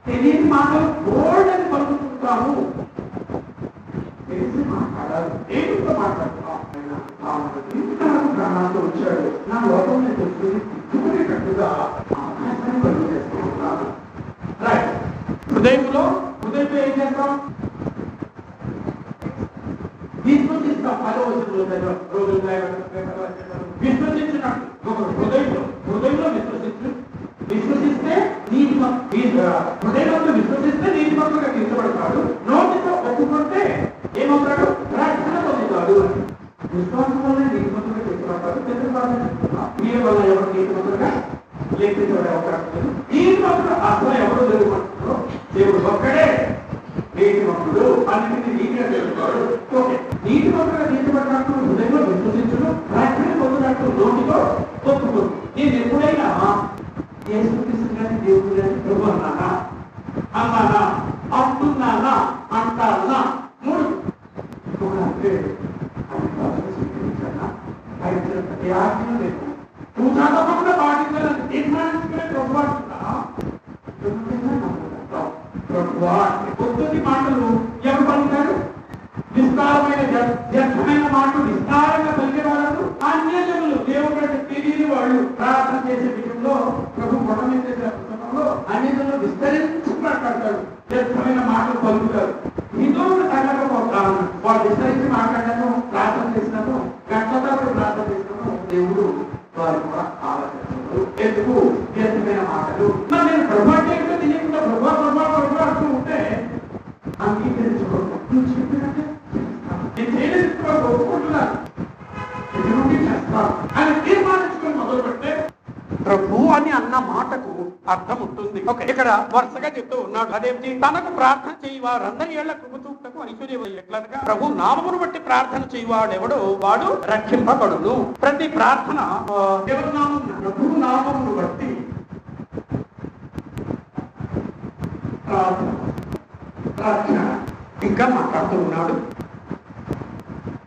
తెలియని మాటలు గోల్డని పలుకుతుంటాము. తెలిసి మాట్లాడాలి. దేవుడితో మాట్లాడుతున్నాం. ప్రాణాలతో వచ్చాడు. నా లోపం నేను తెలుసుకుని తిట్టుకునేటట్టుగా ఆకాశాన్ని కలుగు చేస్తూ ఉన్నాను. రైట్. హృదయంతో ఏం చేస్తాం? విశ్వసిస్తాం. 10వ వచనంలో రోజులు విశ్వసించినట్టు హృదయంలో విశ్వసిస్తే హృదయంలో విశ్వసిస్తే నీతిమంతులుగా తీర్చబడతాడు, నోటితో ఒప్పుకుంటే ఏమవుతాడు? రక్షణ పొందుతాడు అని. విశ్వాసం వల్ల నీతిమంతులుగా తీర్చబడతాడు. మీరు వల్ల ఎవరు నీతిమంతులుగా లేపించబడే అవకాశం లేదు. నీతిమంతుడు అసలు ఎవరు తెలుగుమంటున్నారో దేవుడు ఒక్కడే నీతిమంతుడు, అన్నింటినీ నీతిగా తెలుస్తాడు. ఓకే, నీతిమంతులుగా తీర్చబడినట్టు హృదయంలో విశ్వసించడం, రక్షణ పొందినట్టు నోటితో ఒప్పుకోదు. నేను ఎప్పుడైనా యేసుక్రీస్తు గారి దేవుడు గారి ప్రభు అన్నానా, అంటున్నానా, అంటానా? మూడు స్వీకరించానా? ప్రతి ఆజ్ఞ లేదు, పూజా తప్పకుండా పాటించాలని తీర్మానించుకునే ప్రభు అంటున్నా. కొద్ది మాటలు ఎవరు పలుకుతారు? విస్తారమైన వ్యర్థమైన మాటలు విస్తారంగా పలికేవాళ్ళు అన్యజనులు, దేవుడు తెలియని వాళ్ళు ప్రార్థన చేసే విషయంలో ప్రభు మొట్టమొదటి చేసే పుస్తకంలో అన్యజనులు విస్తరించి మాట్లాడతాడు, వ్యర్థమైన మాటలు పలుకుతారు. హిందువులు తగ్గకపోతాను వాళ్ళు విస్తరించి మాట్లాడను, ప్రార్థన చేసినాను, గంటతో ప్రార్థన చేసినాను, దేవుడు వారు కూడా ఆలోచిస్తున్నారు. ఎందుకు వ్యర్థమైన మాటలు? మరి నేను ప్రభు అంటే ఏంటో తెలియకుండా ప్రభు అంటూ ఉంటే అంగీకరించకూడదు. నువ్వు చెప్పినట్టే నేను చేయలేదు, ఒప్పుకుంటున్నాను, అని తీర్మానించుకొని మొదలు పెడితే ప్రభు అని అన్న మాటకు అర్థం ఉంటుంది. ఓకే, ఇక్కడ వరుసగా చెప్తూ ఉన్నాడు. అదేంటి? తనకు ప్రార్థన చేయి వారందరి ఏళ్ల కృప చూపుటకు ఐశ్వర్యం ఎట్లనగా ప్రభు నామమును బట్టి ప్రార్థన చేయవాడెవడో వాడు రక్షింపబడును. ప్రతి ప్రార్థన ఎవరి నామం? ప్రభు నామమును బట్టి ప్రార్థన. ఇంకా మాట్లాడుతూ ఉన్నాడు.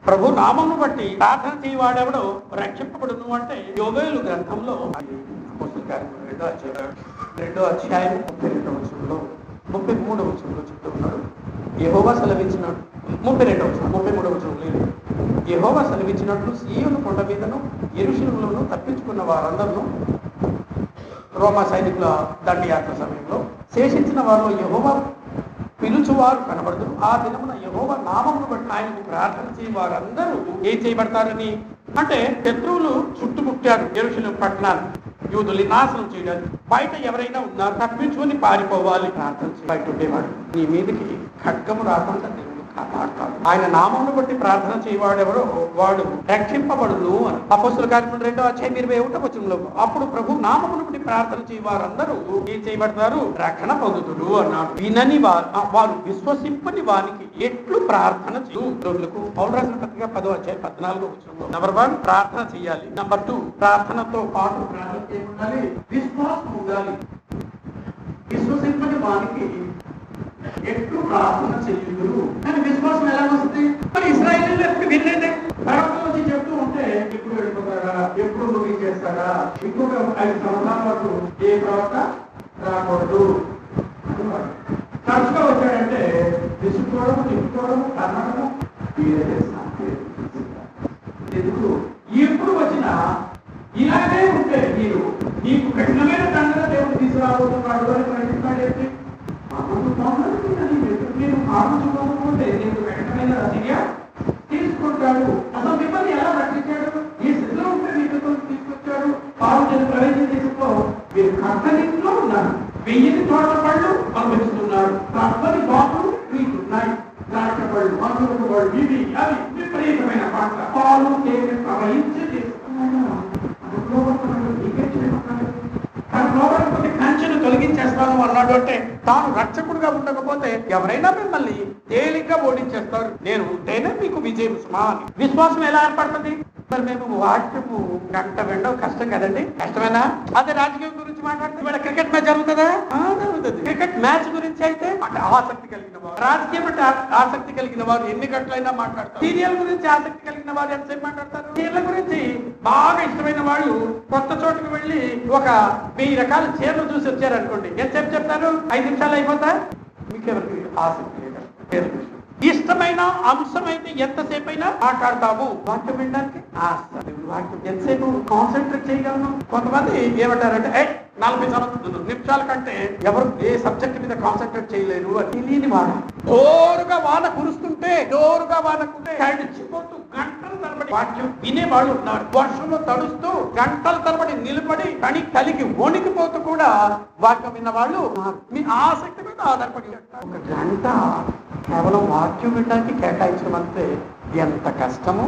ప్రభు నామమును బట్టి ప్రార్థన చేయవాడెవడో రక్షింపబడును అంటే యోవేలు గ్రంథంలో 2వ అధ్యాయం 32వ వచనంలో 33వ వచనంలో చెప్తూ ఉన్నాడు. యెహోవా సెలవించినట్టు 33వ వచనం లేదు. యెహోవా సెలవించినట్లు సీయోను కొండ మీదను యెరూషలేములోను తప్పించుకున్న వారందరూ రోమా సైనికుల దండయాత్ర సమయంలో శేషించిన వారిలో యెహోవా పిలుచువారు కనబడదు. ఆ దినమున యెహోవా నామమును బట్టి ఆయనకు ప్రార్థన చేయ వారందరూ ఏం చేయబడతారని అంటే శత్రువులు చుట్టుముట్టారు యెరూషలేము పట్టణాన్ని, యూదుల్ని నాశనం చేయడానికి. బయట ఎవరైనా ఉన్నారు, తప్పించుకొని పారిపోవాలి. ప్రార్థన బయట ఉండేవాడు, నీ మీదకి ఖడ్గము రాకుండా దేవుడు కాపాడుతాడు. ఆయన నామమును బట్టి ప్రార్థన చేయవాడెవడో వాడు రక్షింపబడును అని. అపోస్తుల కార్యములు 2వ అధ్యాయం 21వ వచనంలో అప్పుడు ప్రభు నామమును బట్టి ప్రార్థన చేయ వారందరూ ఏం చేయబడతారు? రక్షణ పొందుతుడు అన్నాడు. వినని వారు విశ్వసింపని వానికి ఎట్లు ప్రార్థన చేయులకు పౌలు రాసిన పత్రిక 10వ అధ్యాయం 14వ వచనంలో నంబర్ 1 ప్రార్థన చేయాలి, నంబర్ 2 ప్రార్థనతో పాటు ప్రార్థన చేయాలి, విశ్వాసం ఉండాలి. విశ్వసింపని వానికి ఎట్లు ప్రార్థన చేయుదురు కానీ విశ్వాసం ఎలా వస్తుంది? మరి ఇశ్రాయేలీయులు ఎప్పుడు వినలేదే. ప్రవక్తలు వచ్చి చెప్తూ ఉంటే ఎప్పుడు వెళ్ళిపోతారా, ఎప్పుడు నువ్వు చేస్తారా, ఇంకొక 5 సంవత్సరాల వరకు ఏ ప్రవక్త రాకూడదు. తరచుగా వచ్చాడంటే విసుక్కోవడము, తిప్పుకోవడము, కన్నడము ఎందుకు? ఎప్పుడు వచ్చినా ఇలాగే ఉంటే మీరు నీకు కఠినమైన దండన దేవుడు తీసుకురాబోతున్నాడు అని ప్రయత్నిస్తాడు. ఏంటి మీరు ఆలోచించకపోతే నీకు కఠినమైన చర్య తీసుకుంటాడు. అసలు మిమ్మల్ని ఎలా రక్షించాడు? ఈ స్థితిలో ఉంటే మీతో తీసుకొచ్చాడు. పాలు ప్రవేశం చేసుకో, మీరు కట్టలింట్లో ఉన్నారు, 1000 తోట పళ్ళు పంపిస్తున్నారు, తప్పని బాబులు మీకున్నాయి, ద్రాక్ష పళ్ళు, మధురపు పళ్ళు, ఇవి అవి విపరీతమైన పంట, పాలు తేనె ప్రవహించి తీసుకున్నాడు. కంచెను తొలగించేస్తాను అన్నాడు. అంటే తాను రక్షకుడుగా ఉండకపోతే ఎవరైనా మిమ్మల్ని తేలిగ్గా ఓడించేస్తారు. నేను ఉంటేనే మీకు విజయం సుమా అని. విశ్వాసం ఎలా ఏర్పడుతుంది? మరి మేము వాక్యము గంట వెండవు కష్టం కదండి. కష్టమేనా? అదే రాజకీయం గురించి మాట్లాడితే ఇవాళ క్రికెట్ మ్యాచ్ జరుగుతుందా? జరుగుతుంది. క్రికెట్ మ్యాచ్ గురించి అయితే అంటే ఆసక్తి కలిగిన వారు, రాజకీయం అంటే ఆసక్తి కలిగిన వారు ఎన్ని గంటలైనా మాట్లాడతారు. సీరియల్ గురించి ఆసక్తి కలిగిన వారు ఎంతసేపు మాట్లాడతారు. చీరల గురించి బాగా ఇష్టమైన వాళ్ళు కొత్త చోటుకు వెళ్ళి ఒక 1000 రకాల చీరలు చూసి వచ్చారనుకోండి, ఎంతసేపు చెప్తారు? 5 నిమిషాలు అయిపోతా. మీకెవరికి ఆసక్తి లేదు. ఇష్టమైన అంశం అయితే ఎంతసేపు అయినా మాట్లాడతాము. వాక్యం వినడానికి వాక్యం ఎంతసేపు కాన్సన్ట్రేట్ చేయగలను. కొంతమంది ఏమంటారంటే 40 నిమిషాల కంటే ఎవరు ఏ సబ్జెక్ట్ మీద కాన్సన్ట్రేట్ చేయలేరు అని. తెలియని వాడు జోరుగా వాన కురుస్తుంటే కడిచిపోతూ గంటలు తరబడి తరబడి వాక్యం వినేవాళ్ళు ఉన్నారు. వర్షంలో తడుస్తూ గంటల తరబడి నిలబడి కని కలిగి వణికిపోతూ కూడా వాక్యం విన్న వాళ్ళు మీ ఆసక్తి మీద ఆధారపడి ఒక గంట కేవలం వాక్యం వినడానికి కేటాయించమంటే ఎంత కష్టము.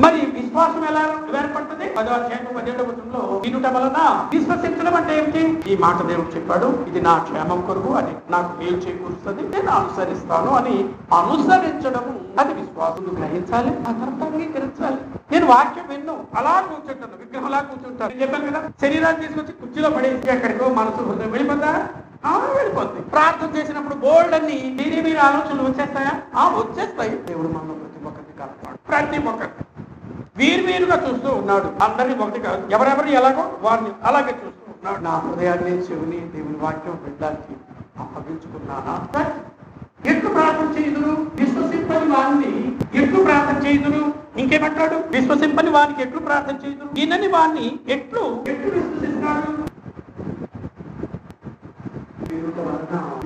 మరి విశ్వాసం ఎలా ఏర్పడుతుంది? 10వ అధ్యాయం 17వ వచనంలో వినుట వలన విశ్వసించడం అంటే ఏమిటి? ఈ మాట దేవుడు చెప్పాడు, ఇది నా క్షేమం కొరకు, అది నాకు మేలు చేకూరుస్తుంది, నేను అనుసరిస్తాను అని అనుసరించడము అది విశ్వాసం. గ్రహించాలి, ఆ తర్వాత అంగీకరించాలి. నేను వాక్యం విన్ను అలా కూర్చుంటాను, విగ్రహంలా కూర్చుంటాను. చెప్పాను కదా, శరీరాన్ని తీసుకొచ్చి కుర్చీలో పడేసి ఎక్కడికో మనసు హృదయం వెళ్ళిపోతా వెళ్ళిపోతుంది. ప్రార్థన చేసినప్పుడు బోల్డ్ అన్ని మీరు ఆలోచనలు వచ్చేస్తాయా? వచ్చేస్తాయి. దేవుడు మనం ప్రతి ఒక్కరిని కాపాడు, ప్రతి ఒక్కరిని వీరుగా చూస్తూ ఉన్నాడు. అందరినీ ఒకటి కాదు, ఎవరెవరు ఎలాగో వారిని అలాగే చూస్తూ ఉన్నాడు. నా హృదయాన్ని చెవిని దేవుని వాక్యం వినడానికి అప్పగించుకున్నానా? ఎట్లు ప్రార్థన చేయుదురు? విశ్వసింపని వారిని ఎట్లు ప్రార్థన చేయుదురు? ఇంకేమంటాడు? విశ్వసింపని వారికి ఎట్లు ప్రార్థన చేయుదురు? వినని వారిని ఎట్లు విశ్వసిస్తాడు?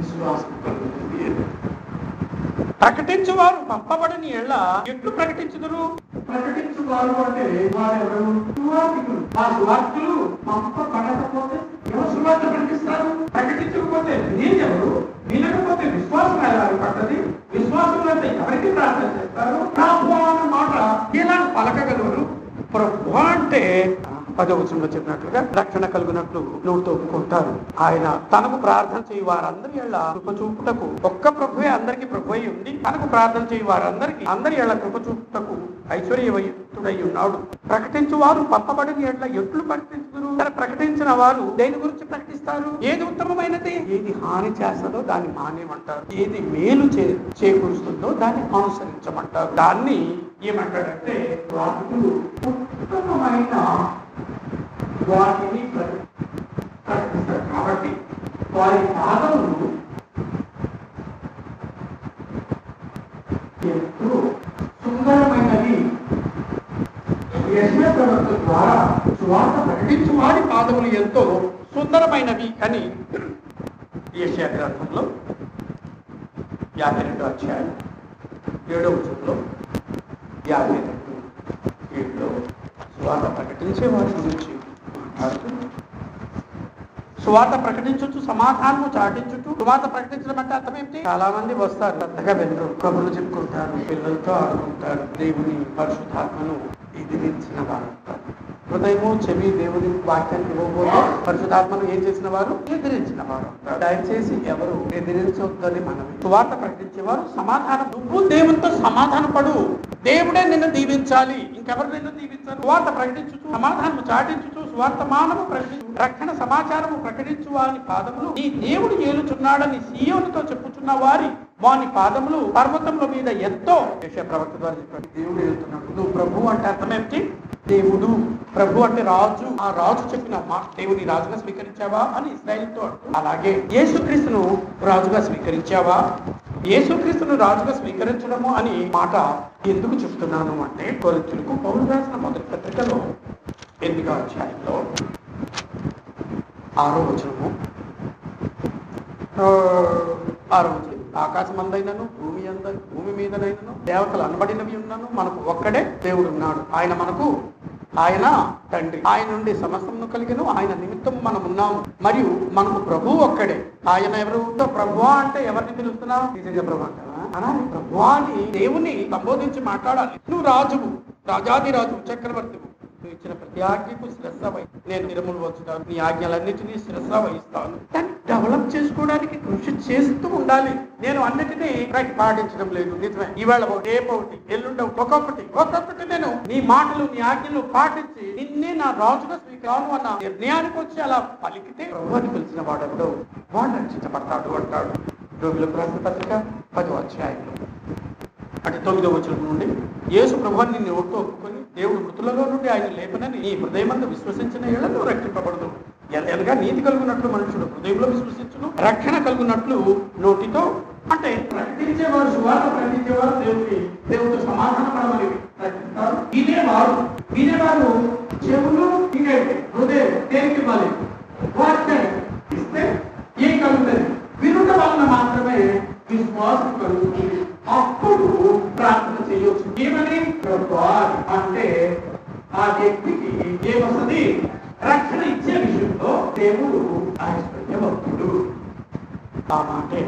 విశ్వాసం ప్రకటించువారు పంపబడని ఎళ్ళ ఎట్లు ప్రకటించుదురు? ప్రకటించువారు అంటే వారెవరు? సువార్తికులు. ఆ సువార్తులు పంపబడకపోతే ఎవరు సువార్త ప్రకటిస్తారు? ప్రకటించకపోతే నేనెవరు? వినకపోతే విశ్వాసం ఎలా పడ్డది? విశ్వాసం అంటే ఎవరికి ప్రార్థన చేస్తారు? ప్రభు అన్న మాట ఇలా పలకగలరు. ప్రభు అంటే 10వ వచనంలో చెప్పినట్లుగా రక్షణ కలుగునట్లు నోటితో ఒప్పుకుంటారు. ఆయన తనకు ప్రార్థన చేయి వారందరి ఎళ్ళ కృప చూపుటకు, ఒక్క ప్రభువే అందరికీ ప్రభు అయి ఉంది, తనకు ప్రార్థన చేయి వారందరికీ అందరి ఎళ్ళ కృప చూపుటకు ఐశ్వర్యవంతుడై ఉన్నాడు. ప్రకటించు వారు పంపబడిన ఎళ్ళ ఎట్లు ప్రకటించుదురు? ప్రకటించిన వారు దేని గురించి ప్రకటిస్తారు? ఏది ఉత్తమమైనది? ఏది హాని చేస్తుందో దాన్ని మానేమంటారు, ఏది మేలు చేకూరుస్తుందో దాన్ని అనుసరించమంటారు. దాన్ని ఏమంటాడంటే వాటిని ఉత్తమమైన వాటిని ప్రకటిస్తారు. కాబట్టి వారి పాదములు ఎంతో సుందరమైనవి. యెషయా ప్రవక్త ద్వారా సువార్త ప్రకటించు వారి పాదములు ఎంతో సుందరమైనవి అని యెషయా గ్రంథంలో 52వ అధ్యాయం 7వ వచనంలో 52:7లో సువార్త ప్రకటించే వారి గురించి మాట్లాడుతుంది. సువార్త ప్రకటించచ్చు, సమాధానము చాటించుచు. సువార్త ప్రకటించడం అంటే అర్థం ఏంటి? చాలా మంది వస్తారు, పెద్దగా వెళ్తారు, కబుర్లు చెప్పుకుంటారు, పిల్లలతో ఆడుకుంటారు, దేవుని పరిశుద్ధాత్మను ఎదిరించిన వారు. హృదయము చెవి దేవుని వాక్యానికి ఇవ్వబోతే పరిశుద్ధాత్మను ఏం చేసిన వారు? ఎదిరించిన వారు. దయచేసి ఎవరు ఎదిరించొద్దని మనం. సువార్త ప్రకటించేవారు సమాధానం. నువ్వు దేవునితో సమాధాన పడు, దేవుడే నిన్ను దీవించాలి, ఇంకెవరు నిన్ను దీవించాలి? సువార్త ప్రకటించుచు, సమాధానము చాటించుచు, సువార్తమానము ప్రకటించు, రక్షణ సమాచారము ప్రకటించు వారి పాదములు నీ దేవుడు ఏలుచున్నాడని సీయోనుతో చెప్పుచున్న వాని పాదములు పర్వతముల మీద ఎంతో. యెషయా ప్రవక్త ద్వారా చెప్పాడు, దేవుడు ఏలుతున్నాడు. నువ్వు ప్రభు అంటే అర్థమేంటి? దేవుడు. ప్రభు అంటే రాజు. ఆ రాజు చెప్పిన దేవుని రాజుగా స్వీకరించావా అని ఇశ్రాయేలుతో అంటూ, అలాగే యేసుక్రీస్తును రాజుగా స్వీకరించావా? యేసుక్రీస్తును రాజుగా స్వీకరించడము అని మాట ఎందుకు చెప్తున్నాను అంటే, కొరింథీయులకు పౌలు రాసిన మొదటి పత్రికలో 8వ అధ్యాయంలో 6వ వచనము, ఆకాశం అందైనను భూమి మీదనైనను దేవతలు అనబడినవి ఉన్నను మనకు ఒక్కడే దేవుడు ఉన్నాడు. ఆయన తండ్రి, ఆయన నుండి సమస్తమును కలిగిన, ఆయన నిమిత్తం మనం ఉన్నాము, మరియు మనకు ప్రభు ఒక్కడే. ఆయన ఎవరు? ప్రభువా అంటే ఎవరిని పిలుస్తున్నావు? ప్రభు అంటావా? అనాలి. ప్రభువా అని దేవుని సంబోధించి మాట్లాడాలి. నువ్వు రాజువు, రాజాదిరాజు, చక్రవర్తివు. నువ్వు ఇచ్చిన ప్రతి ఆజ్ఞకు శిరస్స నేను నిర్మూలు వచ్చుతాను, నీ ఆజ్ఞలన్నిటినీ శిరస్స వహిస్తాను. దాన్ని డెవలప్ చేసుకోవడానికి కృషి చేస్తూ ఉండాలి. నేను అన్నిటినీ పాటించడం లేదు, నిజమే. ఇవాళ ఒకటి, రేపు ఒకటి, ఎల్లుండ ఒక్కొక్కటి నేను నీ మాటలు, నీ ఆజ్ఞలు పాటించి నిన్నే నా రాజుగా స్వీకారం అన్న నిర్ణయానికి వచ్చి అలా పలికితే ప్రభువుని పిలిచిన వాడెవడో వాడు రక్షించబడతాడు అంటాడు. రోగులకు రాసిన పత్రిక 10వ అధ్యాయంలో అంటే 9వ వచనం నుండి, యేసు ప్రభువుని నిన్ను నోటితో ఒప్పుకొని దేవుడు మృతులలో నుండి ఆయన లేపనని నీ హృదయమందు విశ్వసించిన ఎడల నువ్వు రక్షింపబడదు. ఎలాగా నీతి కలుగునట్లు మనుషుడు హృదయంలో విశ్వసించును, రక్షణ కలుగునట్లు నోటితో. అంటే ప్రకటించేవారు, సువార్త ప్రకటించేవారు దేవుడితో సమాధానం పడమని ప్రకటిస్తారు. వినేవారు చెవులు, ఇంకా హృదయం దేనికి ఇవ్వాలి? వాక్యాన్ని ఇస్తే ఏం కలుగుతుంది? వినుట వలన మాత్రమే విశ్వాసం కలుగుతుంది. అప్పుడు ప్రార్థన చేయవచ్చు. ఏమని అంటే ఆ వ్యక్తికి ఏమొస్తుంది? రక్షణ ఇచ్చే విషయంలో దేవుడు ఐశ్వర్యవంతుడు. ఆ మాటే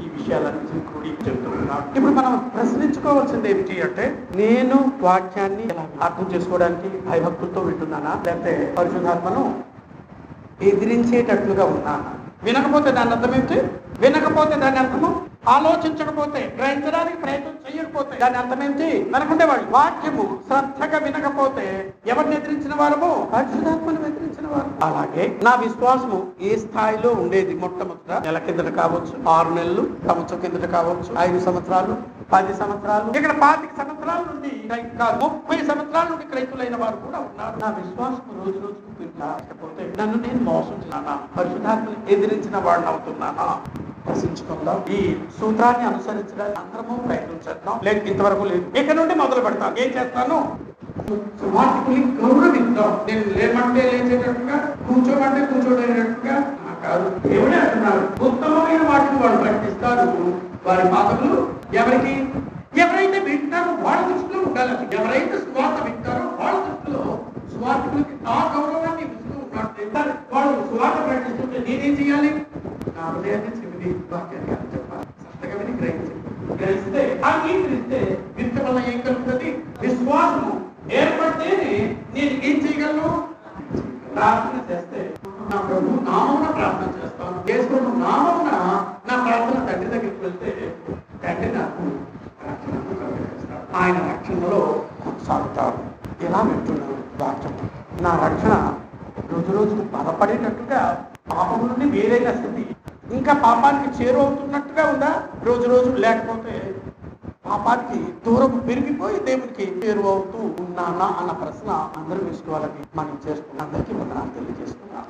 ఈ విషయాలన్నీ కూడి చెప్తున్నాడు. ఇప్పుడు మనం ప్రశ్నించుకోవాల్సింది ఏమిటి అంటే, నేను వాక్యాన్ని ఎలా అర్థం చేసుకోవడానికి భయభక్తులతో వింటున్నానా, లేకపోతే పరిశుద్ధాత్మను ఎదిరించేటట్లుగా ఉన్నానా? వినకపోతే దాని అర్థం ఏమిటి? వినకపోతే దాని అర్థము ఆలోచించకపోతే, గ్రహించడానికి ప్రయత్నం చేయకపోతే దాని అర్థం ఏంటి? అనుకుంటే వాళ్ళు వాక్యము శ్రద్ధగా వినకపోతే ఎవరిని ఎదిరించిన వారము? పరిశుద్ధాత్మను ఎదిరించిన వారు. అలాగే నా విశ్వాసము ఏ స్థాయిలో ఉండేది? మొట్టమొదట నెల కిందట కావచ్చు, 6 నెలలు, సంవత్సరం కిందట కావచ్చు, 5 సంవత్సరాలు, 10 సంవత్సరాలు, ఇక్కడ 25 సంవత్సరాల నుండి 30 సంవత్సరాల నుండి క్రైస్తులైన వారు కూడా ఉన్నారు. నా విశ్వాసం రోజు రోజుకు పెరిగిపోతే నన్ను నేను మోసం చేయాలా? పరిశుద్ధాత్మను ఎదిరించిన వాడిని అవుతున్నానా? ప్రశ్నించుకుందాం. ఈ సూత్రాన్ని అనుసరించడానికి అందరము ప్రయత్నం చేద్దాం. లేదు, ఇంతవరకు లేదు. ఇక్కడ నుండి మొదలు పెడతాను. ఏం చేస్తాను? వాటిని గౌరవిద్దాం. నేను లేమంటే లేచేటట్టుగా, కూర్చోమంటే కూర్చోడేటట్టుగా కాదు. దేవుడే అంటున్నారు, ఉత్తమమైన వాటిని వాళ్ళు ప్రకటిస్తారు. వారి పాదములు ఎవరికి? ఎవరైతే వింటారో వాళ్ళ దృష్టిలో ఉండాలి. ఎవరైతే స్వార్థ వింటారో వాళ్ళ దృష్టిలో స్వార్థులకి ఆ గౌరవాన్ని ఇస్తూ ఉన్నాడు. వాళ్ళు స్వార్థ ప్రకటిస్తుంటే నేనేం చేయాలి? నా హృదయాన్ని చెవిని వాక్యాన్ని చెప్పాలి. శ్రద్ధగా విని గ్రహిస్తే అంగీకరిస్తే వింత వల్ల ఏం కలుగుతుంది? విశ్వాసము ఏర్పడితేనే నేను ఏం చేయగలను? ప్రార్థన చేస్తే నా ప్రభు నామమున ప్రార్థన చేస్తాను. యేసు నామమున నా ప్రార్థన తండ్రి దగ్గరికి వెళ్తే తండ్రి నాకు రక్షణ కలిగిస్తాడు. ఆయన రక్షణలో కొనసాగుతారు. ఎలా వింటున్నాను వాక్యం? నా రక్షణ రోజు రోజుకు బలపడేటట్టుగా, పాపం నుండి వేరైన స్థితి, ఇంకా పాపానికి చేరువవుతున్నట్టుగా ఉందా రోజు రోజు? లేకపోతే పాపానికి దూరం పెరిగిపోయి దేవునికి చేరువవుతూ ఉన్నానా అన్న ప్రశ్న అందరూ వేసుకోవాలని మనం చేస్తున్నాం. అందరికీ వందనాలు తెలియజేస్తున్నాం.